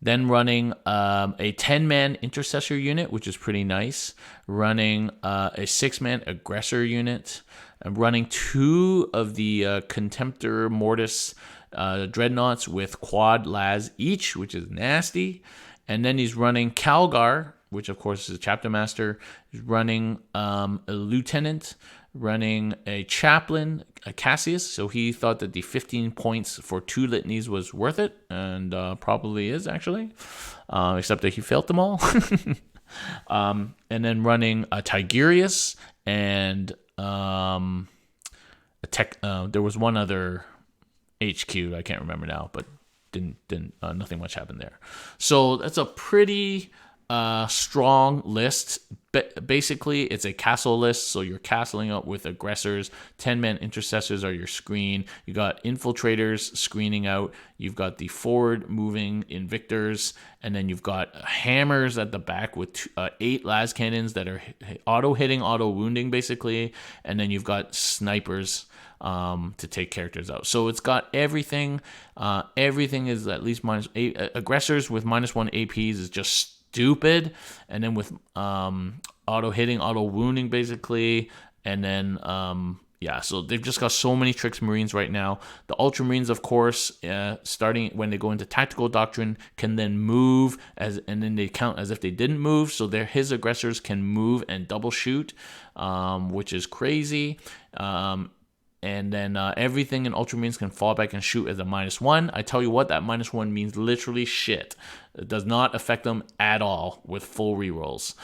Then running a 10-man Intercessor unit, which is pretty nice. Running a 6-man Aggressor unit. And running 2 of the Contemptor Mortis Dreadnoughts with quad las each, which is nasty. And then he's running Calgar, which of course is a Chapter Master. He's running a Lieutenant, running a Chaplain, a Cassius. So he thought that the 15 points for 2 litanies was worth it, and probably is actually, except that he failed them all. And then running a Tigurius and there was one other HQ I can't remember now, but didn't nothing much happened there. So that's a pretty strong list. Basically, it's a castle list, so you're castling up with aggressors. 10-man intercessors are your screen. You got infiltrators screening out. You've got the forward moving invictors, and then you've got hammers at the back with 8 las cannons that are auto hitting, auto wounding, basically. And then you've got snipers to take characters out. So it's got everything. Everything is at least -8. Aggressors with -1 APs is just stupid, and then with auto hitting, auto wounding, basically, and then so they've just got so many tricks Marines right now. The Ultramarines, of course, starting when they go into tactical doctrine, can then move and then they count as if they didn't move. So his aggressors can move and double shoot, which is crazy. And then everything in Ultramarines can fall back and shoot as a -1. I tell you what, that -1 means literally shit. It does not affect them at all with full rerolls.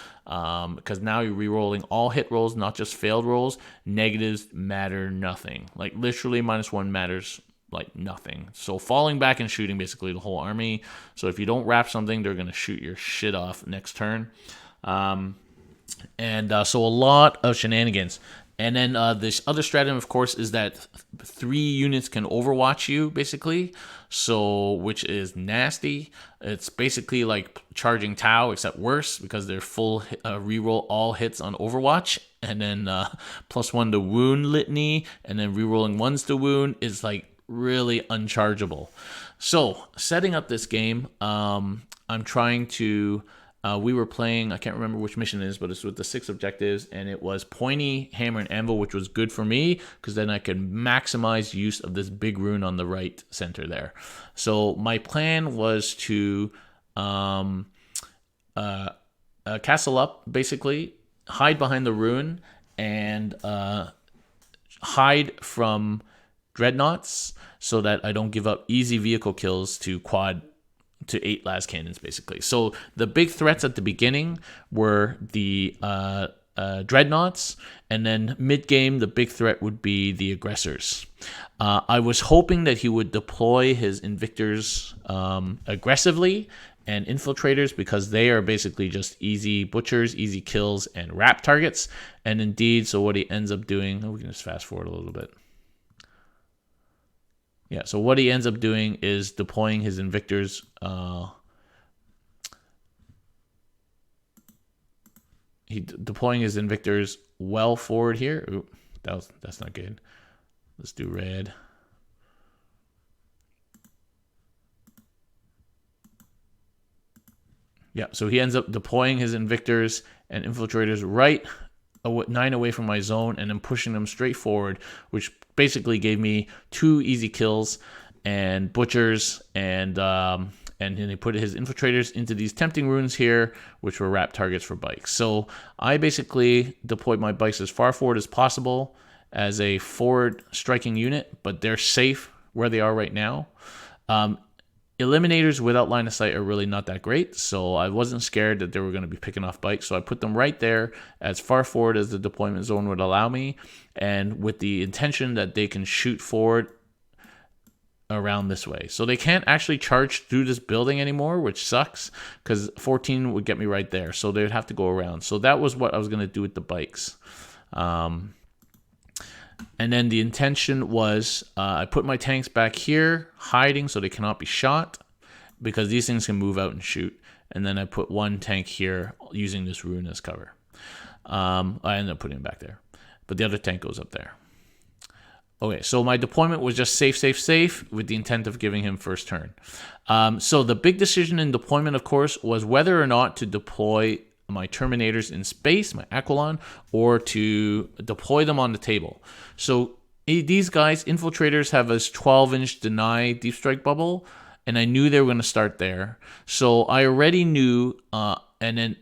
Because now you're rerolling all hit rolls, not just failed rolls. Negatives matter nothing. Like literally -1 matters like nothing. So falling back and shooting basically the whole army. So if you don't wrap something, they're going to shoot your shit off next turn. So a lot of shenanigans. And then this other stratagem, of course, is that 3 units can overwatch you, basically, so which is nasty. It's basically like charging Tau, except worse, because they're full reroll all hits on overwatch, and then +1 to wound litany, and then rerolling 1s to wound is like really unchargeable. So setting up this game, I'm trying to... we were playing, I can't remember which mission it is, but it's with the 6 objectives, and it was pointy, hammer, and anvil, which was good for me, because then I could maximize use of this big rune on the right center there. So my plan was to castle up, basically, hide behind the ruin, and hide from dreadnoughts so that I don't give up easy vehicle kills to 8 las cannons, basically. So the big threats at the beginning were the dreadnoughts, and then mid-game, the big threat would be the aggressors. I was hoping that he would deploy his Invictors aggressively and infiltrators, because they are basically just easy butchers, easy kills, and wrap targets. And indeed, so what he ends up doing, we can just fast forward a little bit. Yeah, so what he ends up doing is deploying his Invictors. Deploying his Invictors well forward here. Ooh, that's not good. Let's do red. Yeah, so he ends up deploying his Invictors and Infiltrators right 9 away from my zone, and then pushing them straight forward, which basically gave me 2 easy kills and butchers, and then he put his Infiltrators into these tempting runes here, which were wrap targets for bikes. So I basically deployed my bikes as far forward as possible as a forward striking unit, but they're safe where they are right now. Eliminators without line of sight are really not that great, so I wasn't scared that they were going to be picking off bikes, so I put them right there as far forward as the deployment zone would allow me, and with the intention that they can shoot forward around this way. So they can't actually charge through this building anymore, which sucks, because 14 would get me right there, so they'd have to go around. So that was what I was going to do with the bikes. And then the intention was I put my tanks back here, hiding so they cannot be shot, because these things can move out and shoot. And then I put one tank here using this rune as cover. I ended up putting it back there, but the other tank goes up there. Okay, so my deployment was just safe, with the intent of giving him first turn. So the big decision in deployment, of course, was whether or not to deploy my Terminators in space, my Aquilon, or to deploy them on the table. So these guys, Infiltrators, have this 12-inch deny deep strike bubble, and I knew they were going to start there. So I already knew, and then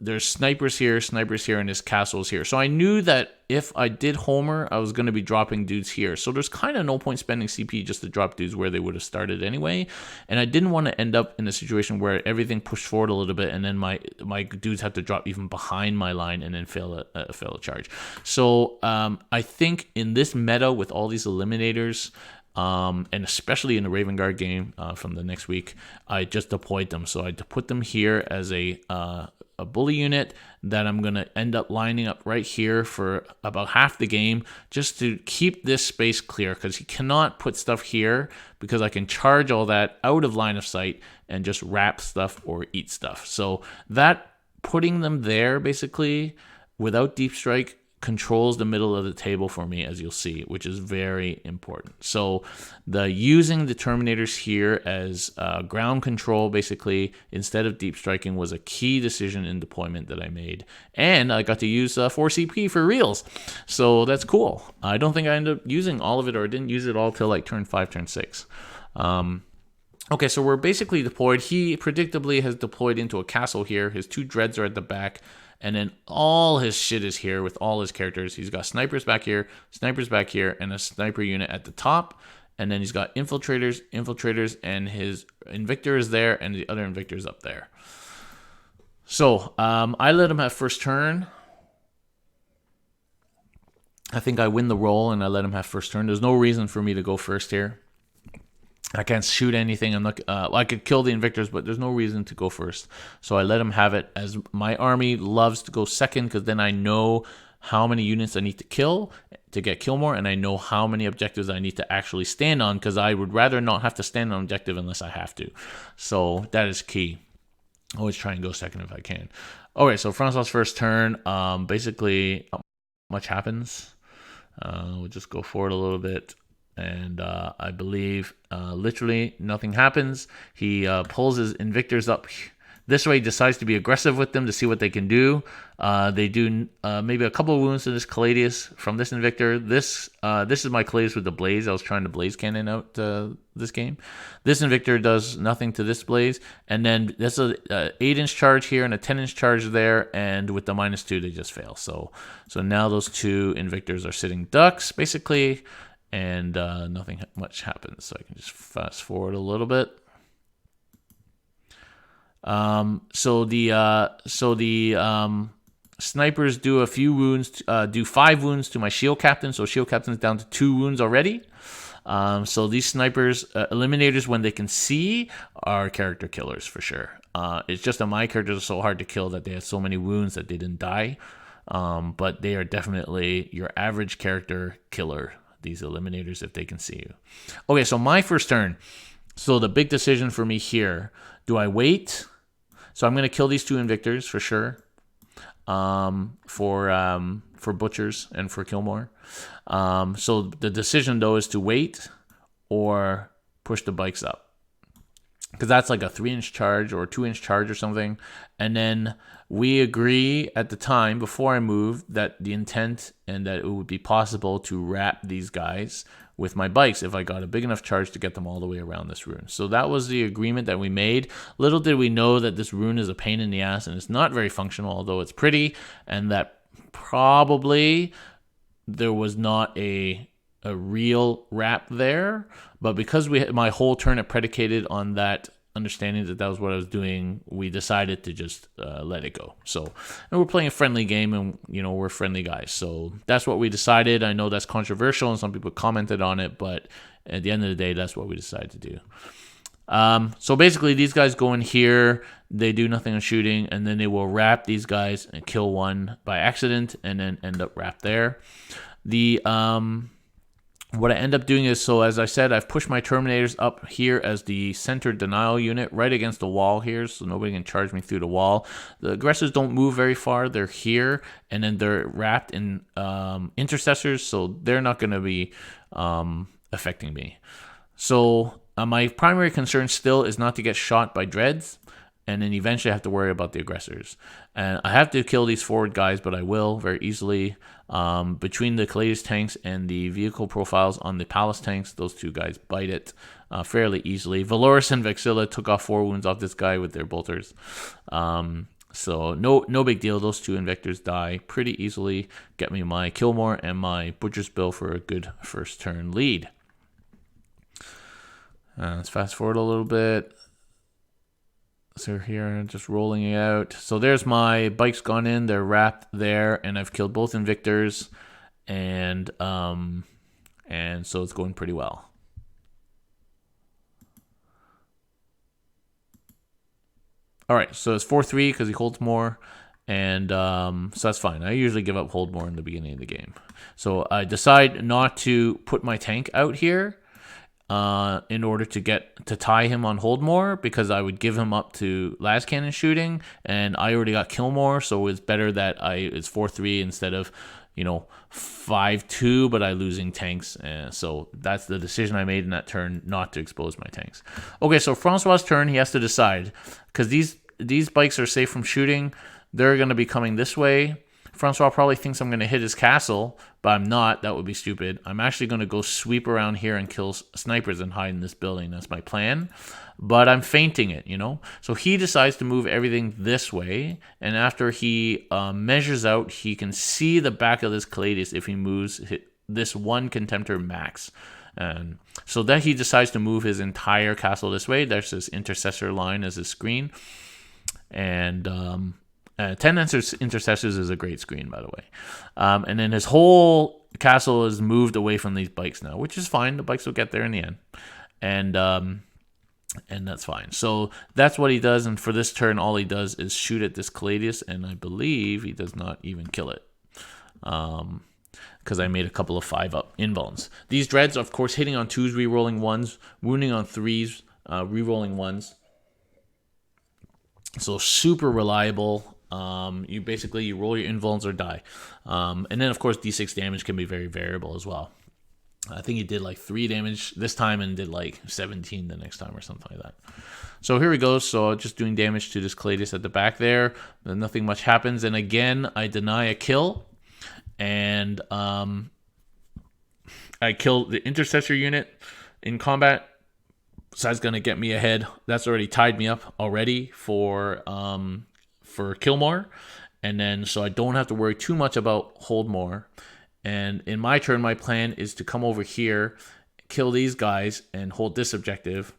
there's snipers here, and his castles here. So I knew that if I did Homer, I was going to be dropping dudes here. So there's kind of no point spending CP just to drop dudes where they would have started anyway. And I didn't want to end up in a situation where everything pushed forward a little bit, and then my dudes had to drop even behind my line and then fail a charge. So I think in this meta with all these eliminators, and especially in the Raven Guard game from the next week, I just deployed them. So I put them here as a bully unit that I'm going to end up lining up right here for about half the game, just to keep this space clear, because he cannot put stuff here, because I can charge all that out of line of sight and just wrap stuff or eat stuff. So that putting them there basically without deep strike controls the middle of the table for me, as you'll see, which is very important. So the using the Terminators here as ground control basically instead of deep striking was a key decision in deployment that I made, and I got to use 4 CP for reals, so that's cool. I don't think I ended up using all of it, or I didn't use it all till like turn 5, turn 6. Okay, so we're basically deployed. He predictably has deployed into a castle here. His 2 dreads are at the back, and then all his shit is here with all his characters. He's got snipers back here, and a sniper unit at the top. And then he's got infiltrators, and his Invictor is there, and the other Invictor is up there. So I let him have first turn. I think I win the roll, and I let him have first turn. There's no reason for me to go first here. I can't shoot anything. I'm not. I could kill the Invictors, but there's no reason to go first. So I let him have it, as my army loves to go second, because then I know how many units I need to kill to get kill more, and I know how many objectives I need to actually stand on, because I would rather not have to stand on objective unless I have to. So that is key. Always try and go second if I can. All right, so Francois' first turn. Basically, not much happens. We'll just go forward a little bit. And I believe literally nothing happens. He pulls his Invictors up This way, he decides to be aggressive with them to see what they can do. They do maybe a couple of wounds to this Custodes from this Invictor. This is my Custodes with the Blaze. I was trying to Blaze Cannon out this game. This Invictor does nothing to this Blaze. And then there's a 8-inch charge here and a 10-inch charge there. And with the -2, they just fail. So now those two Invictors are sitting ducks, basically. And nothing much happens. So I can just fast forward a little bit. So the snipers do a few wounds, do 5 wounds to my shield captain. So shield captain's down to 2 wounds already. So these snipers, eliminators, when they can see, are character killers for sure. It's just that my characters are so hard to kill that they have so many wounds that they didn't die. But they are definitely your average character killer, these eliminators, if they can see you. Okay, so my first turn. So the big decision for me here, do I wait? So I'm going to kill these 2 Invictors for sure, for Butchers and for Killmore. So the decision, though, is to wait or push the bikes up. Because that's like a 3-inch charge or a 2-inch charge or something. And then we agree at the time, before I moved, that the intent and that it would be possible to wrap these guys with my bikes if I got a big enough charge to get them all the way around this rune. So that was the agreement that we made. Little did we know that this rune is a pain in the ass and it's not very functional, although it's pretty, and that probably there was not a real wrap there. But because my whole turn it predicated on that understanding that was what I was doing, we decided to just let it go. So, and we're playing a friendly game, and we're friendly guys, so that's what we decided. I know that's controversial and some people commented on it, but at the end of the day, that's what we decided to do. So basically, these guys go in here, they do nothing on shooting, and then they will wrap these guys and kill one by accident, and then end up wrapped there. What I end up doing is, so as I said, I've pushed my Terminators up here as the center denial unit right against the wall here, so nobody can charge me through the wall. The aggressors don't move very far. They're here, and then they're wrapped in intercessors, so they're not going to be affecting me. So my primary concern still is not to get shot by dreads, and then eventually I have to worry about the aggressors. And I have to kill these forward guys, but I will very easily. Between the Custodes tanks and the vehicle profiles on the Palace tanks, those 2 guys bite it fairly easily. Allarus and Vexilla took off 4 wounds off this guy with their bolters. So no big deal. Those 2 Invictors die pretty easily. Get me my Killmore and my Butcher's Bill for a good first turn lead. Let's fast forward a little bit. So here, just rolling it out. So there's my bikes gone in. They're wrapped there, and I've killed both Invictors, and so it's going pretty well. All right, so it's 4-3 because he holds more, and so that's fine. I usually give up hold more in the beginning of the game. So I decide not to put my tank out here in order to tie him on Holdmore, because I would give him up to las cannon shooting, and I already got Killmore, so it's better that it's 4-3 instead of 5-2, but I losing tanks. So that's the decision I made in that turn, not to expose my tanks. Okay, so Francois' turn, he has to decide, because these bikes are safe from shooting. They're going to be coming this way. Francois probably thinks I'm going to hit his castle, but I'm not. That would be stupid. I'm actually going to go sweep around here and kill snipers and hide in this building. That's my plan. But I'm feinting it, So he decides to move everything this way, and after he measures out, he can see the back of this Custodes if he moves this 1 Contemptor max. And so that he decides to move his entire castle this way. There's this intercessor line as his screen. And 10 intercessors is a great screen, by the way. And then his whole castle is moved away from these bikes now, which is fine. The bikes will get there in the end. And that's fine. So that's what he does. And for this turn, all he does is shoot at this Custodes, and I believe he does not even kill it. Because I made a couple of 5-up invulns. These dreads, of course, hitting on 2s, rerolling 1s, wounding on 3s, rerolling 1s. So super reliable. You roll your invulns or die. And then, of course, d6 damage can be very variable as well. I think he did like 3 damage this time and did like 17 the next time or something like that. So here we go. So just doing damage to this Custodes at the back there. Then nothing much happens. And again, I deny a kill. And I killed the intercessor unit in combat. So that's going to get me ahead. That's already tied me up already for kill more. And then so I don't have to worry too much about hold more. And in my turn, my plan is to come over here, kill these guys, and hold this objective.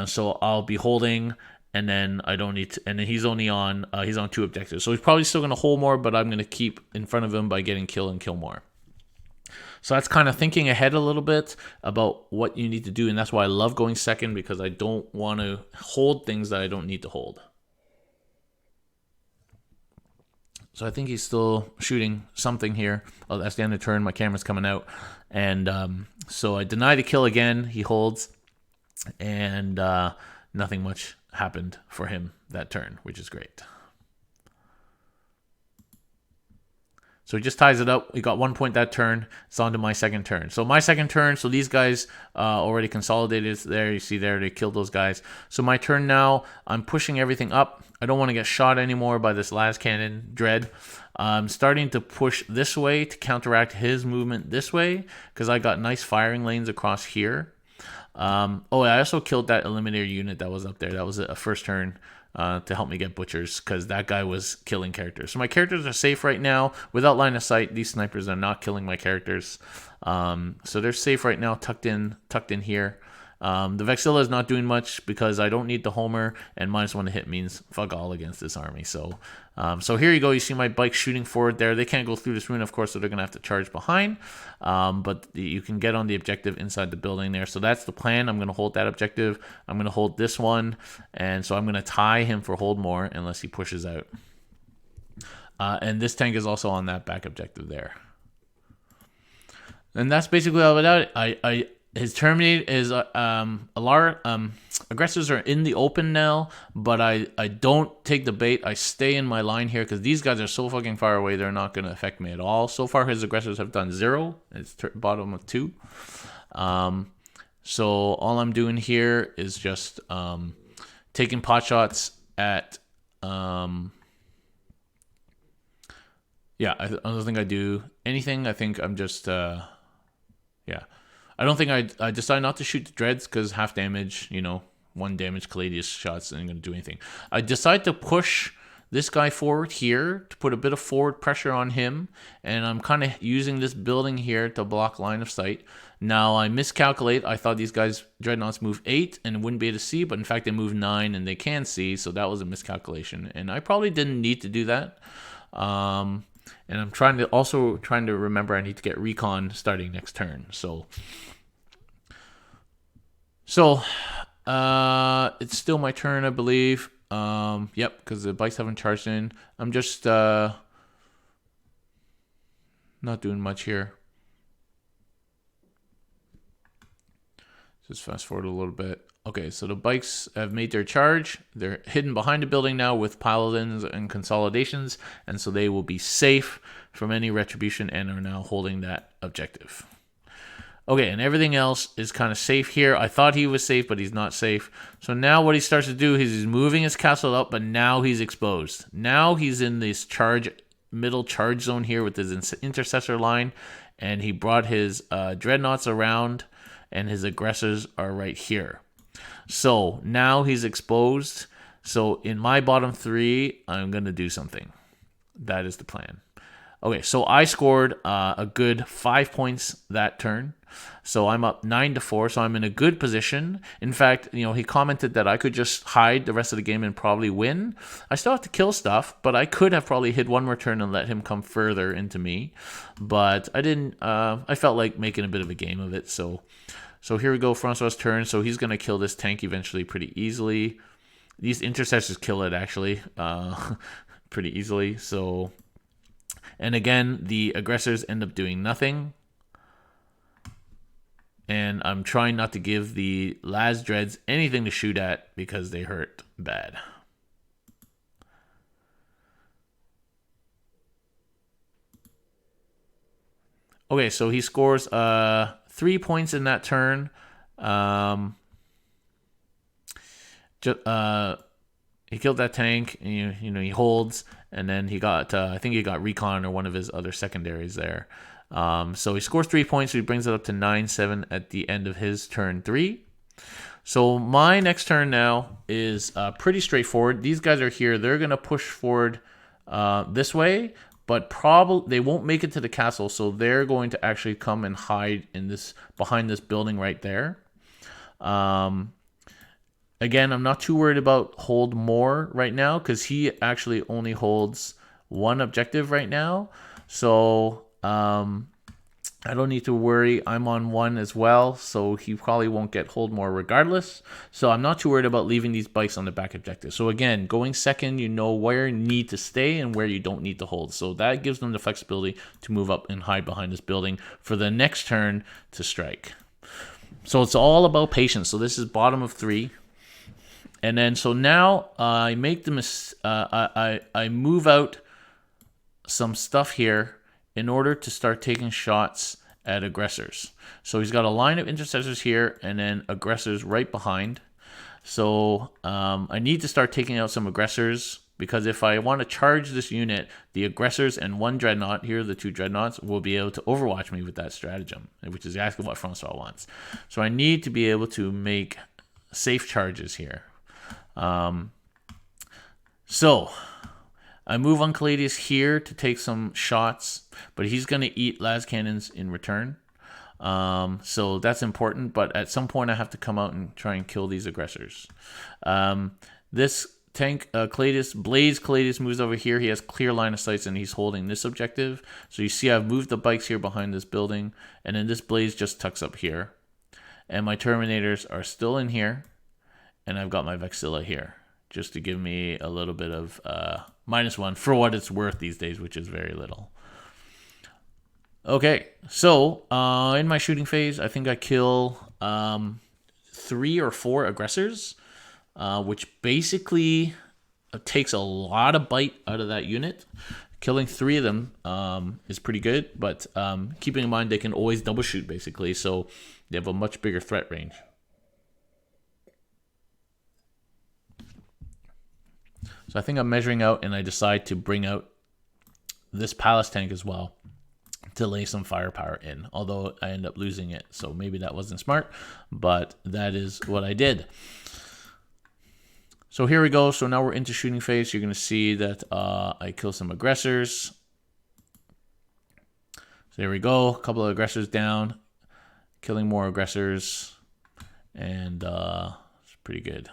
So I'll be holding, and then I don't need to. And then he's only on 2 objectives, so he's probably still gonna hold more, but I'm gonna keep in front of him by getting kill and kill more. So that's kind of thinking ahead a little bit about what you need to do, and that's why I love going second, because I don't want to hold things that I don't need to hold. So I think he's still shooting something here. Oh, that's the end of the turn. My camera's coming out. And so I deny the kill again. He holds. And nothing much happened for him that turn, which is great. So he just ties it up. We got 1 point that turn. It's on to my second turn. So my second turn, so these guys already consolidated there. You see there, they killed those guys. So my turn now, I'm pushing everything up. I don't want to get shot anymore by this last cannon, Dread. I'm starting to push this way to counteract his movement this way, because I got nice firing lanes across here. I also killed that eliminator unit that was up there. That was a first turn to help me get butchers, because that guy was killing characters. So my characters are safe right now. Without line of sight, these snipers are not killing my characters. So they're safe right now, tucked in here. The Vexilla is not doing much because I don't need the Homer, and -1 to hit means fuck all against this army. So here you go. You see my bike shooting forward there. They can't go through this ruin, of course, so they're going to have to charge behind. But you can get on the objective inside the building there. So that's the plan. I'm going to hold that objective. I'm going to hold this one. And so I'm going to tie him for hold more unless he pushes out. And this tank is also on that back objective there. And that's basically all about it. His terminate is aggressors are in the open now, but I don't take the bait. I stay in my line here because these guys are so fucking far away. They're not going to affect me at all. So far, his aggressors have done 0. It's bottom of 2. So all I'm doing here is just taking pot shots at. I don't think I do anything. I think I'm just I don't think I decide not to shoot the dreads because half damage, 1 damage Custodes shots isn't going to do anything. I decide to push this guy forward here to put a bit of forward pressure on him, and I'm kind of using this building here to block line of sight. Now I miscalculate. I thought these guys dreadnoughts move 8 and wouldn't be able to see, but in fact they move 9 and they can see, so that was a miscalculation, and I probably didn't need to do that. And I'm trying to remember I need to get recon starting next turn. So it's still my turn, I believe. Yep, because the bikes haven't charged in. I'm just not doing much here. Just fast forward a little bit. Okay, so the bikes have made their charge. They're hidden behind a building now with paladins and consolidations, and so they will be safe from any retribution and are now holding that objective. Okay, and everything else is kind of safe here. I thought he was safe, but he's not safe. So now what he starts to do is he's moving his castle up, but now he's exposed. Now he's in this middle charge zone here with his intercessor line, and he brought his dreadnoughts around, and his aggressors are right here. So now he's exposed. So in my bottom 3, I'm going to do something. That is the plan. Okay, so I scored a good 5 points that turn. So I'm up 9-4, so I'm in a good position. In fact, he commented that I could just hide the rest of the game and probably win. I still have to kill stuff, but I could have probably hit one more turn and let him come further into me. But I didn't. I felt like making a bit of a game of it, so here we go, Francois' turn. So he's going to kill this tank eventually pretty easily. These intercessors kill it, actually, pretty easily. So, and again, the aggressors end up doing nothing. And I'm trying not to give the Las Dreads anything to shoot at because they hurt bad. Okay, so he scores 3 points in that turn. He killed that tank, and he holds, and then he got I think he got recon or one of his other secondaries there. So he scores 3 points, so he brings it up to 9-7 at the end of his turn 3. So my next turn now is pretty straightforward. These guys are here. They're going to push forward this way, but probably they won't make it to the castle, so they're going to actually come and hide in this behind this building right there. Again, I'm not too worried about hold more right now because he actually only holds one objective right now. So I don't need to worry. I'm on one as well, so he probably won't get hold more regardless. So I'm not too worried about leaving these bikes on the back objective. So again, going second, you know where you need to stay and where you don't need to hold. So that gives them the flexibility to move up and hide behind this building for the next turn to strike. So it's all about patience. So this is bottom of 3. And then, so now I make I move out some stuff here in order to start taking shots at aggressors. So he's got a line of intercessors here and then aggressors right behind. So I need to start taking out some aggressors because if I want to charge this unit, the aggressors and one dreadnought, here are the 2 dreadnoughts, will be able to overwatch me with that stratagem, which is exactly what Francois wants. So I need to be able to make safe charges here. So I move Uncaladius here to take some shots, but he's going to eat las cannons in return. So that's important, but at some point I have to come out and try and kill these aggressors. This tank, Blaze Caladius moves over here. He has clear line of sights and he's holding this objective. So you see I've moved the bikes here behind this building, and then this Blaze just tucks up here. And my Terminators are still in here. And I've got my Vexilla here, just to give me a little bit of -1 for what it's worth these days, which is very little. Okay, so in my shooting phase, I think I kill 3 or 4 aggressors, which basically takes a lot of bite out of that unit. Killing 3 of them is pretty good, but keeping in mind they can always double shoot, basically, so they have a much bigger threat range. So I think I'm measuring out, and I decide to bring out this palace tank as well to lay some firepower in, although I end up losing it. So maybe that wasn't smart, but that is what I did. So here we go. So now we're into shooting phase. You're going to see that I kill some aggressors. So there we go. A couple of aggressors down, killing more aggressors, and it's pretty good.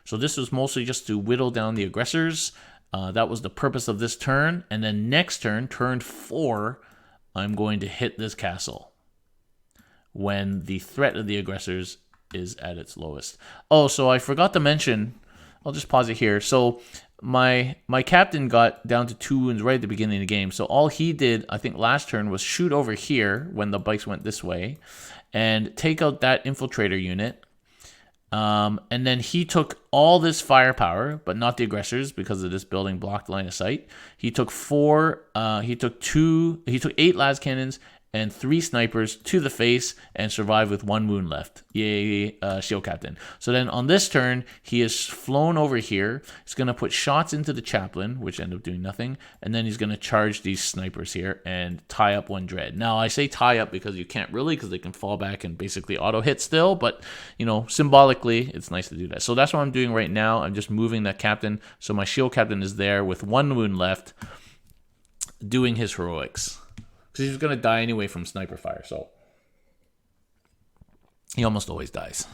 So this was mostly just to whittle down the aggressors. That was the purpose of this turn. And then next turn, turn 4, I'm going to hit this castle when the threat of the aggressors is at its lowest. Oh, so I forgot to mention, I'll just pause it here. So my captain got down to 2 wounds right at the beginning of the game. So all he did, I think last turn, was shoot over here when the bikes went this way and take out that infiltrator unit. And then he took all this firepower, but not the aggressors because of this building blocked line of sight. He took 8 las cannons and 3 snipers to the face and survived with 1 wound left. Yay, shield captain. So then on this turn, he is flown over here. He's going to put shots into the chaplain, which end up doing nothing. And then he's going to charge these snipers here and tie up 1 dread. Now, I say tie up because you can't really, because they can fall back and basically auto hit still. But, symbolically, it's nice to do that. So that's what I'm doing right now. I'm just moving that captain. So my shield captain is there with 1 wound left, doing his heroics. Because he's going to die anyway from sniper fire, so he almost always dies.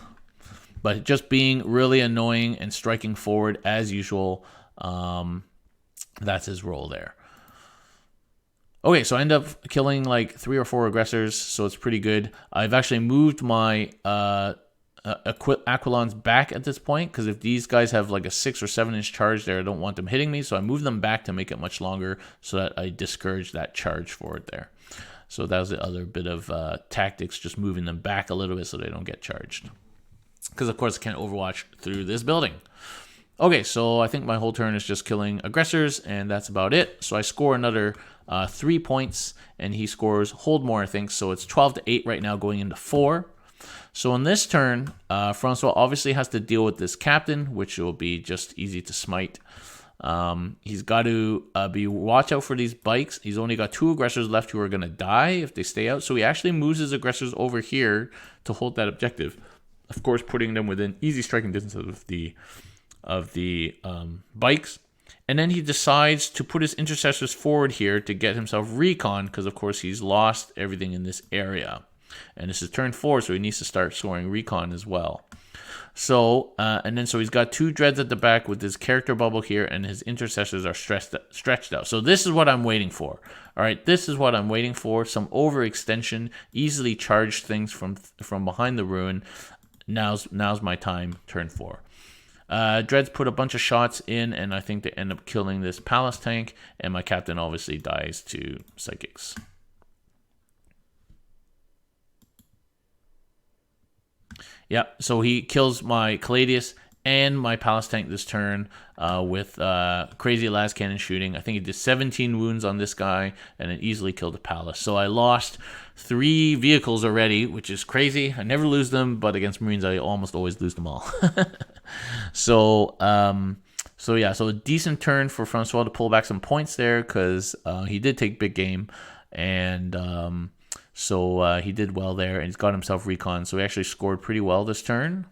But just being really annoying and striking forward as usual, that's his role there. Okay, so I end up killing like 3 or 4 aggressors, so it's pretty good. I've actually moved my Aquilons back at this point, because if these guys have like a 6 or 7 inch charge there, I don't want them hitting me, so I move them back to make it much longer so that I discourage that charge forward there. So that was the other bit of tactics, just moving them back a little bit so they don't get charged, because of course I can't overwatch through this building. Okay, so I think my whole turn is just killing aggressors, and that's about it. So I score another 3 points, and he scores hold more, I think. So it's 12-8 right now, going into 4. So in this turn, Francois obviously has to deal with this captain, which will be just easy to smite. He's got to watch out for these bikes. He's only got 2 aggressors left who are going to die if they stay out. So he actually moves his aggressors over here to hold that objective. Of course, putting them within easy striking distance of the bikes. And then he decides to put his intercessors forward here to get himself recon, because of course he's lost everything in this area. And this is turn 4, so he needs to start scoring recon as well. So, so he's got 2 dreads at the back with his character bubble here, and his intercessors are stretched out. So this is what I'm waiting for. All right, this is what I'm waiting for. Some overextension, easily charged things from behind the ruin. Now's my time, turn 4. Dreads put a bunch of shots in, and I think they end up killing this palace tank, and my captain obviously dies to psychics. Yeah, so he kills my Caladius and my palace tank this turn with crazy las cannon shooting. I think he did 17 wounds on this guy, and it easily killed the palace. So I lost 3 vehicles already, which is crazy. I never lose them, but against Marines, I almost always lose them all. So a decent turn for Francois to pull back some points there, because he did take big game, and so he did well there, and he's got himself recon. So he actually scored pretty well this turn.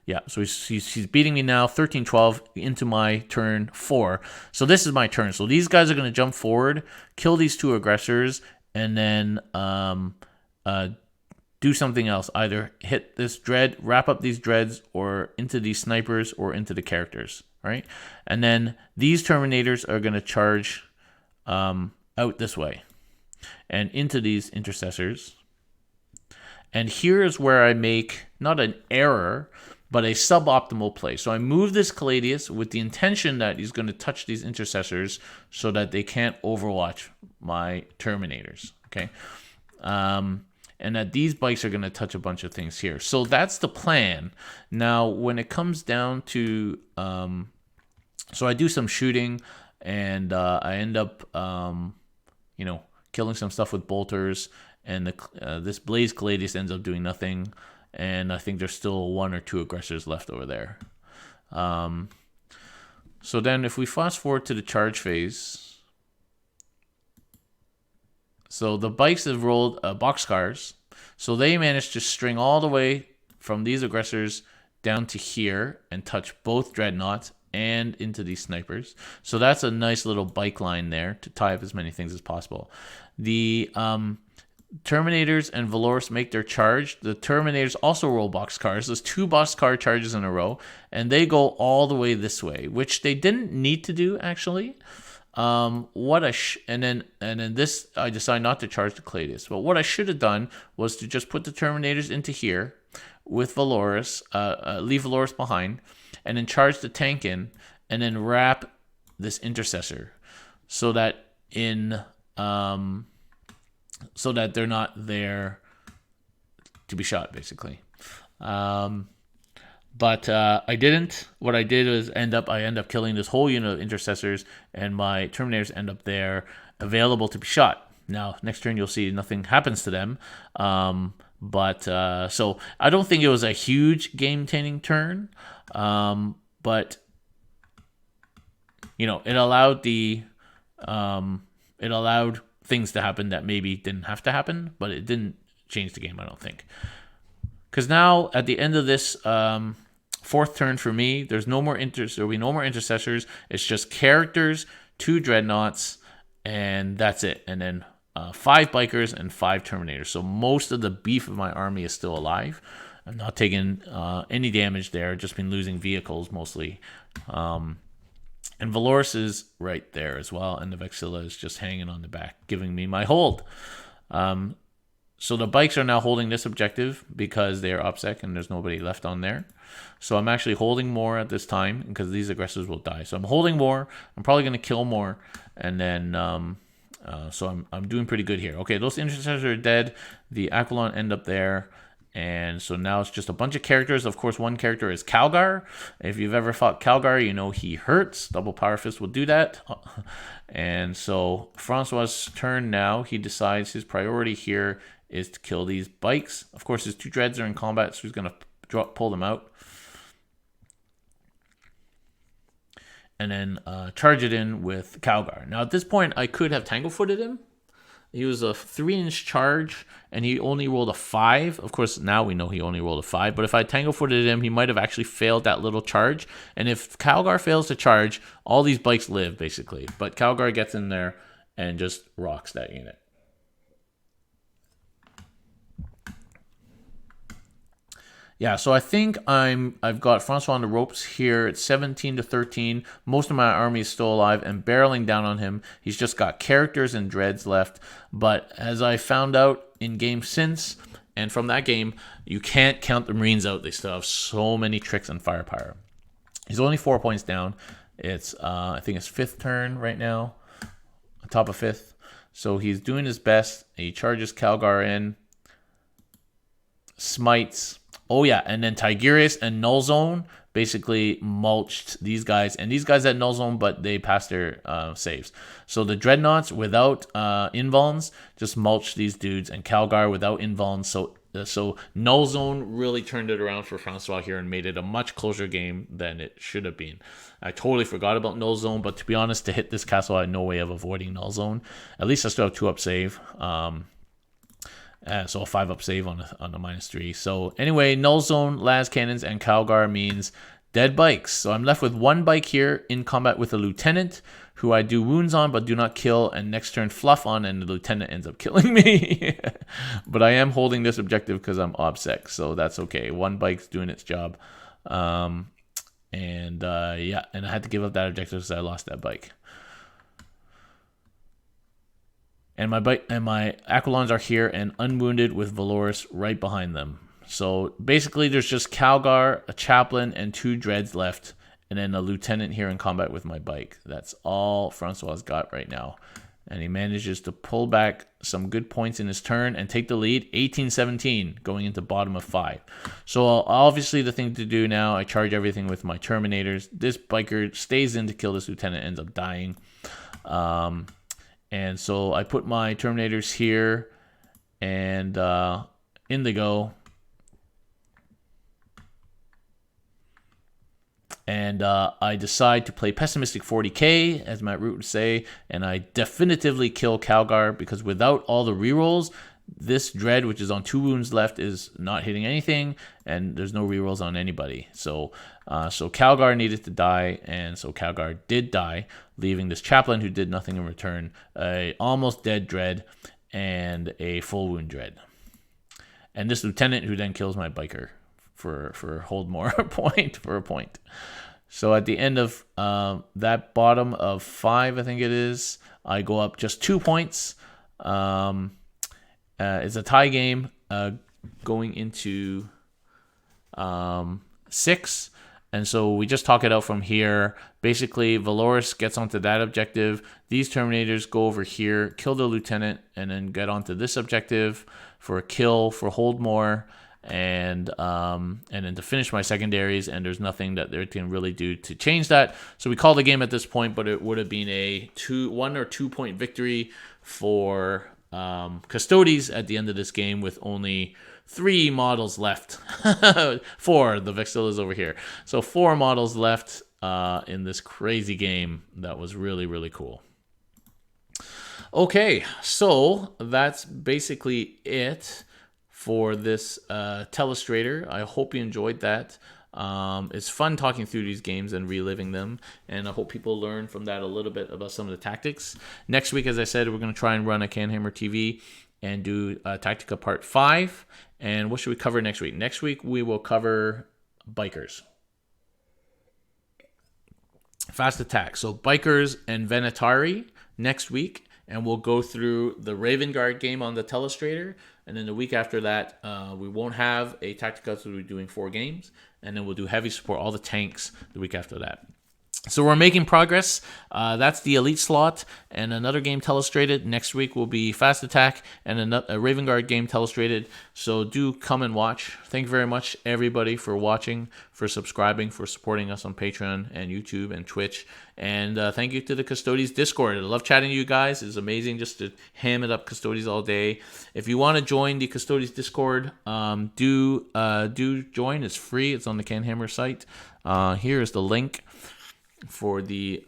Yeah, so he's beating me now, 13-12 into my turn 4. So this is my turn. So these guys are going to jump forward, kill these 2 aggressors, and then do something else. Either hit this dread, wrap up these dreads, or into these snipers, or into the characters. Right? And then these Terminators are going to charge out this way and into these intercessors. And here's where I make not an error, but a suboptimal play. So I move this Caladius with the intention that he's going to touch these intercessors so that they can't overwatch my Terminators. Okay. And that these bikes are going to touch a bunch of things here. So that's the plan. Now, when it comes down to... so I do some shooting, and I end up, killing some stuff with bolters, and this Blaze Caladius ends up doing nothing, and I think there's still 1 or 2 aggressors left over there. So then if we fast forward to the charge phase... So the bikes have rolled boxcars. So they managed to string all the way from these aggressors down to here and touch both dreadnoughts and into these snipers. So that's a nice little bike line there to tie up as many things as possible. The Terminators and Valorous make their charge. The Terminators also roll boxcars. There's 2 boxcar charges in a row, and they go all the way this way, which they didn't need to do actually. And then this, I decide not to charge the Caladius. But what I should have done was to just put the Terminators into here with Valorous, leave Valorous behind, and then charge the tank in, and then wrap this intercessor so that so that they're not there to be shot, basically. But I didn't. What I did was I end up killing this whole unit of intercessors, and my Terminators end up there available to be shot. Now, next turn you'll see nothing happens to them. So I don't think it was a huge game-changing turn, but it allowed things to happen that maybe didn't have to happen, but it didn't change the game, I don't think. Because now, at the end of this 4th turn for me, there'll be no more intercessors. It's just characters, 2 dreadnoughts, and that's it. And then 5 bikers and 5 Terminators. So most of the beef of my army is still alive. I'm not taking any damage there. Just been losing vehicles mostly. And Valorous is right there as well. And the Vexilla is just hanging on the back, giving me my hold. So the bikes are now holding this objective because they are OPSEC and there's nobody left on there. So I'm actually holding more at this time because these aggressors will die. So I'm holding more. I'm probably going to kill more. And then, so I'm doing pretty good here. Okay, those intercessors are dead. The Aquilon end up there. And so now it's just a bunch of characters. Of course, one character is Calgar. If you've ever fought Calgar, you know he hurts. Double Power Fist will do that. And so Francois' turn now. He decides his priority here is to kill these bikes. Of course, his 2 dreads are in combat, so he's going to pull them out. And then charge it in with Calgar. Now, at this point, I could have Tangle-footed him. He was a 3-inch charge, and he only rolled a 5. Of course, now we know he only rolled a 5. But if I Tangle-footed him, he might have actually failed that little charge. And if Calgar fails to charge, all these bikes live, basically. But Calgar gets in there and just rocks that unit. Yeah, so I think I've got Francois on the ropes here. It's 17-13. Most of my army is still alive and barreling down on him. He's just got characters and dreads left. But as I found out in games since, and from that game, you can't count the Marines out. They still have so many tricks and firepower. He's only 4 points down. It's I think it's 5th turn right now, top of 5th. So he's doing his best. He charges Calgar in, smites. Oh, yeah, and then Tigurius and Null Zone basically mulched these guys. And these guys at Null Zone, but they passed their saves. So the Dreadnoughts without invulns just mulched these dudes. And Calgar without invulns. So Null Zone really turned it around for Francois here and made it a much closer game than it should have been. I totally forgot about Null Zone, but to be honest, to hit this castle, I had no way of avoiding Null Zone. At least I still have 2-up save. So a 5-up save on the -3. So anyway, Null Zone, Las Cannons, and Calgar means dead bikes. So I'm left with 1 bike here in combat with a lieutenant who I do wounds on but do not kill, and next turn fluff on, and the lieutenant ends up killing me. But I am holding this objective because I'm OBSEC, so that's okay. 1 bike's doing its job. Yeah, and I had to give up that objective because I lost that bike. And my Aquilons are here and unwounded with Valoris right behind them. So basically there's just Calgar, a chaplain, and 2 dreads left, and then a lieutenant here in combat with my bike. That's all Francois got right now. And he manages to pull back some good points in his turn and take the lead, 18-17, going into bottom of 5. So obviously the thing to do now, I charge everything with my Terminators. This biker stays in to kill this lieutenant, ends up dying. And so I put my Terminators here, and in they go. And I decide to play Pessimistic 40k, as Matt Root would say, and I definitively kill Calgar, because without all the rerolls, this Dread, which is on 2 wounds left, is not hitting anything, and there's no rerolls on anybody. So Calgar needed to die, and so Calgar did die, leaving this chaplain who did nothing in return, a almost dead Dread, and a full wound Dread. And this lieutenant who then kills my biker for hold more point for a point. So at the end of that bottom of 5, I think it is, I go up just 2 points. It's a tie game going into 6. And so we just talk it out from here. Basically, Valoris gets onto that objective. These Terminators go over here, kill the lieutenant, and then get onto this objective for a kill, for hold more, and then to finish my secondaries. And there's nothing that they can really do to change that. So we call the game at this point, but it would have been a 1 or 2 point victory for Custodes at the end of this game, with only 3 models left. 4, the Vexilla is over here. So 4 models left in this crazy game. That was really, really cool. Okay, so that's basically it for this telestrator. I hope you enjoyed that. It's fun talking through these games and reliving them, and I hope people learn from that a little bit about some of the tactics. Next week, as I said, we're going to try and run a CanHammer TV and do Tactica Part 5. And what should we cover next week? Next week, we will cover bikers. Fast attack. So bikers and Venatari next week, and we'll go through the Raven Guard game on the telestrator. And then the week after that, we won't have a Tactica, so we'll be doing 4 games. And then we'll do heavy support, all the tanks, the week after that. So we're making progress. That's the elite slot and another game telestrated. Next week will be Fast Attack and a Raven Guard game telestrated. So do come and watch. Thank you very much, everybody, for watching, for subscribing, for supporting us on Patreon and YouTube and Twitch. And thank you to the Custodes Discord. I love chatting to you guys. It's amazing just to ham it up Custodes all day. If you want to join the Custodes Discord, do join. It's free. It's on the CanHammer site. Here is the link for the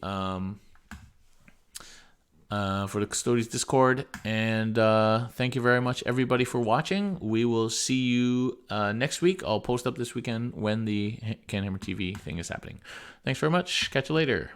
Custodes Discord, and thank you very much, everybody, for watching. We will see you next week. I'll post up this weekend when the CanHammer TV thing is happening. Thanks very much. Catch you later.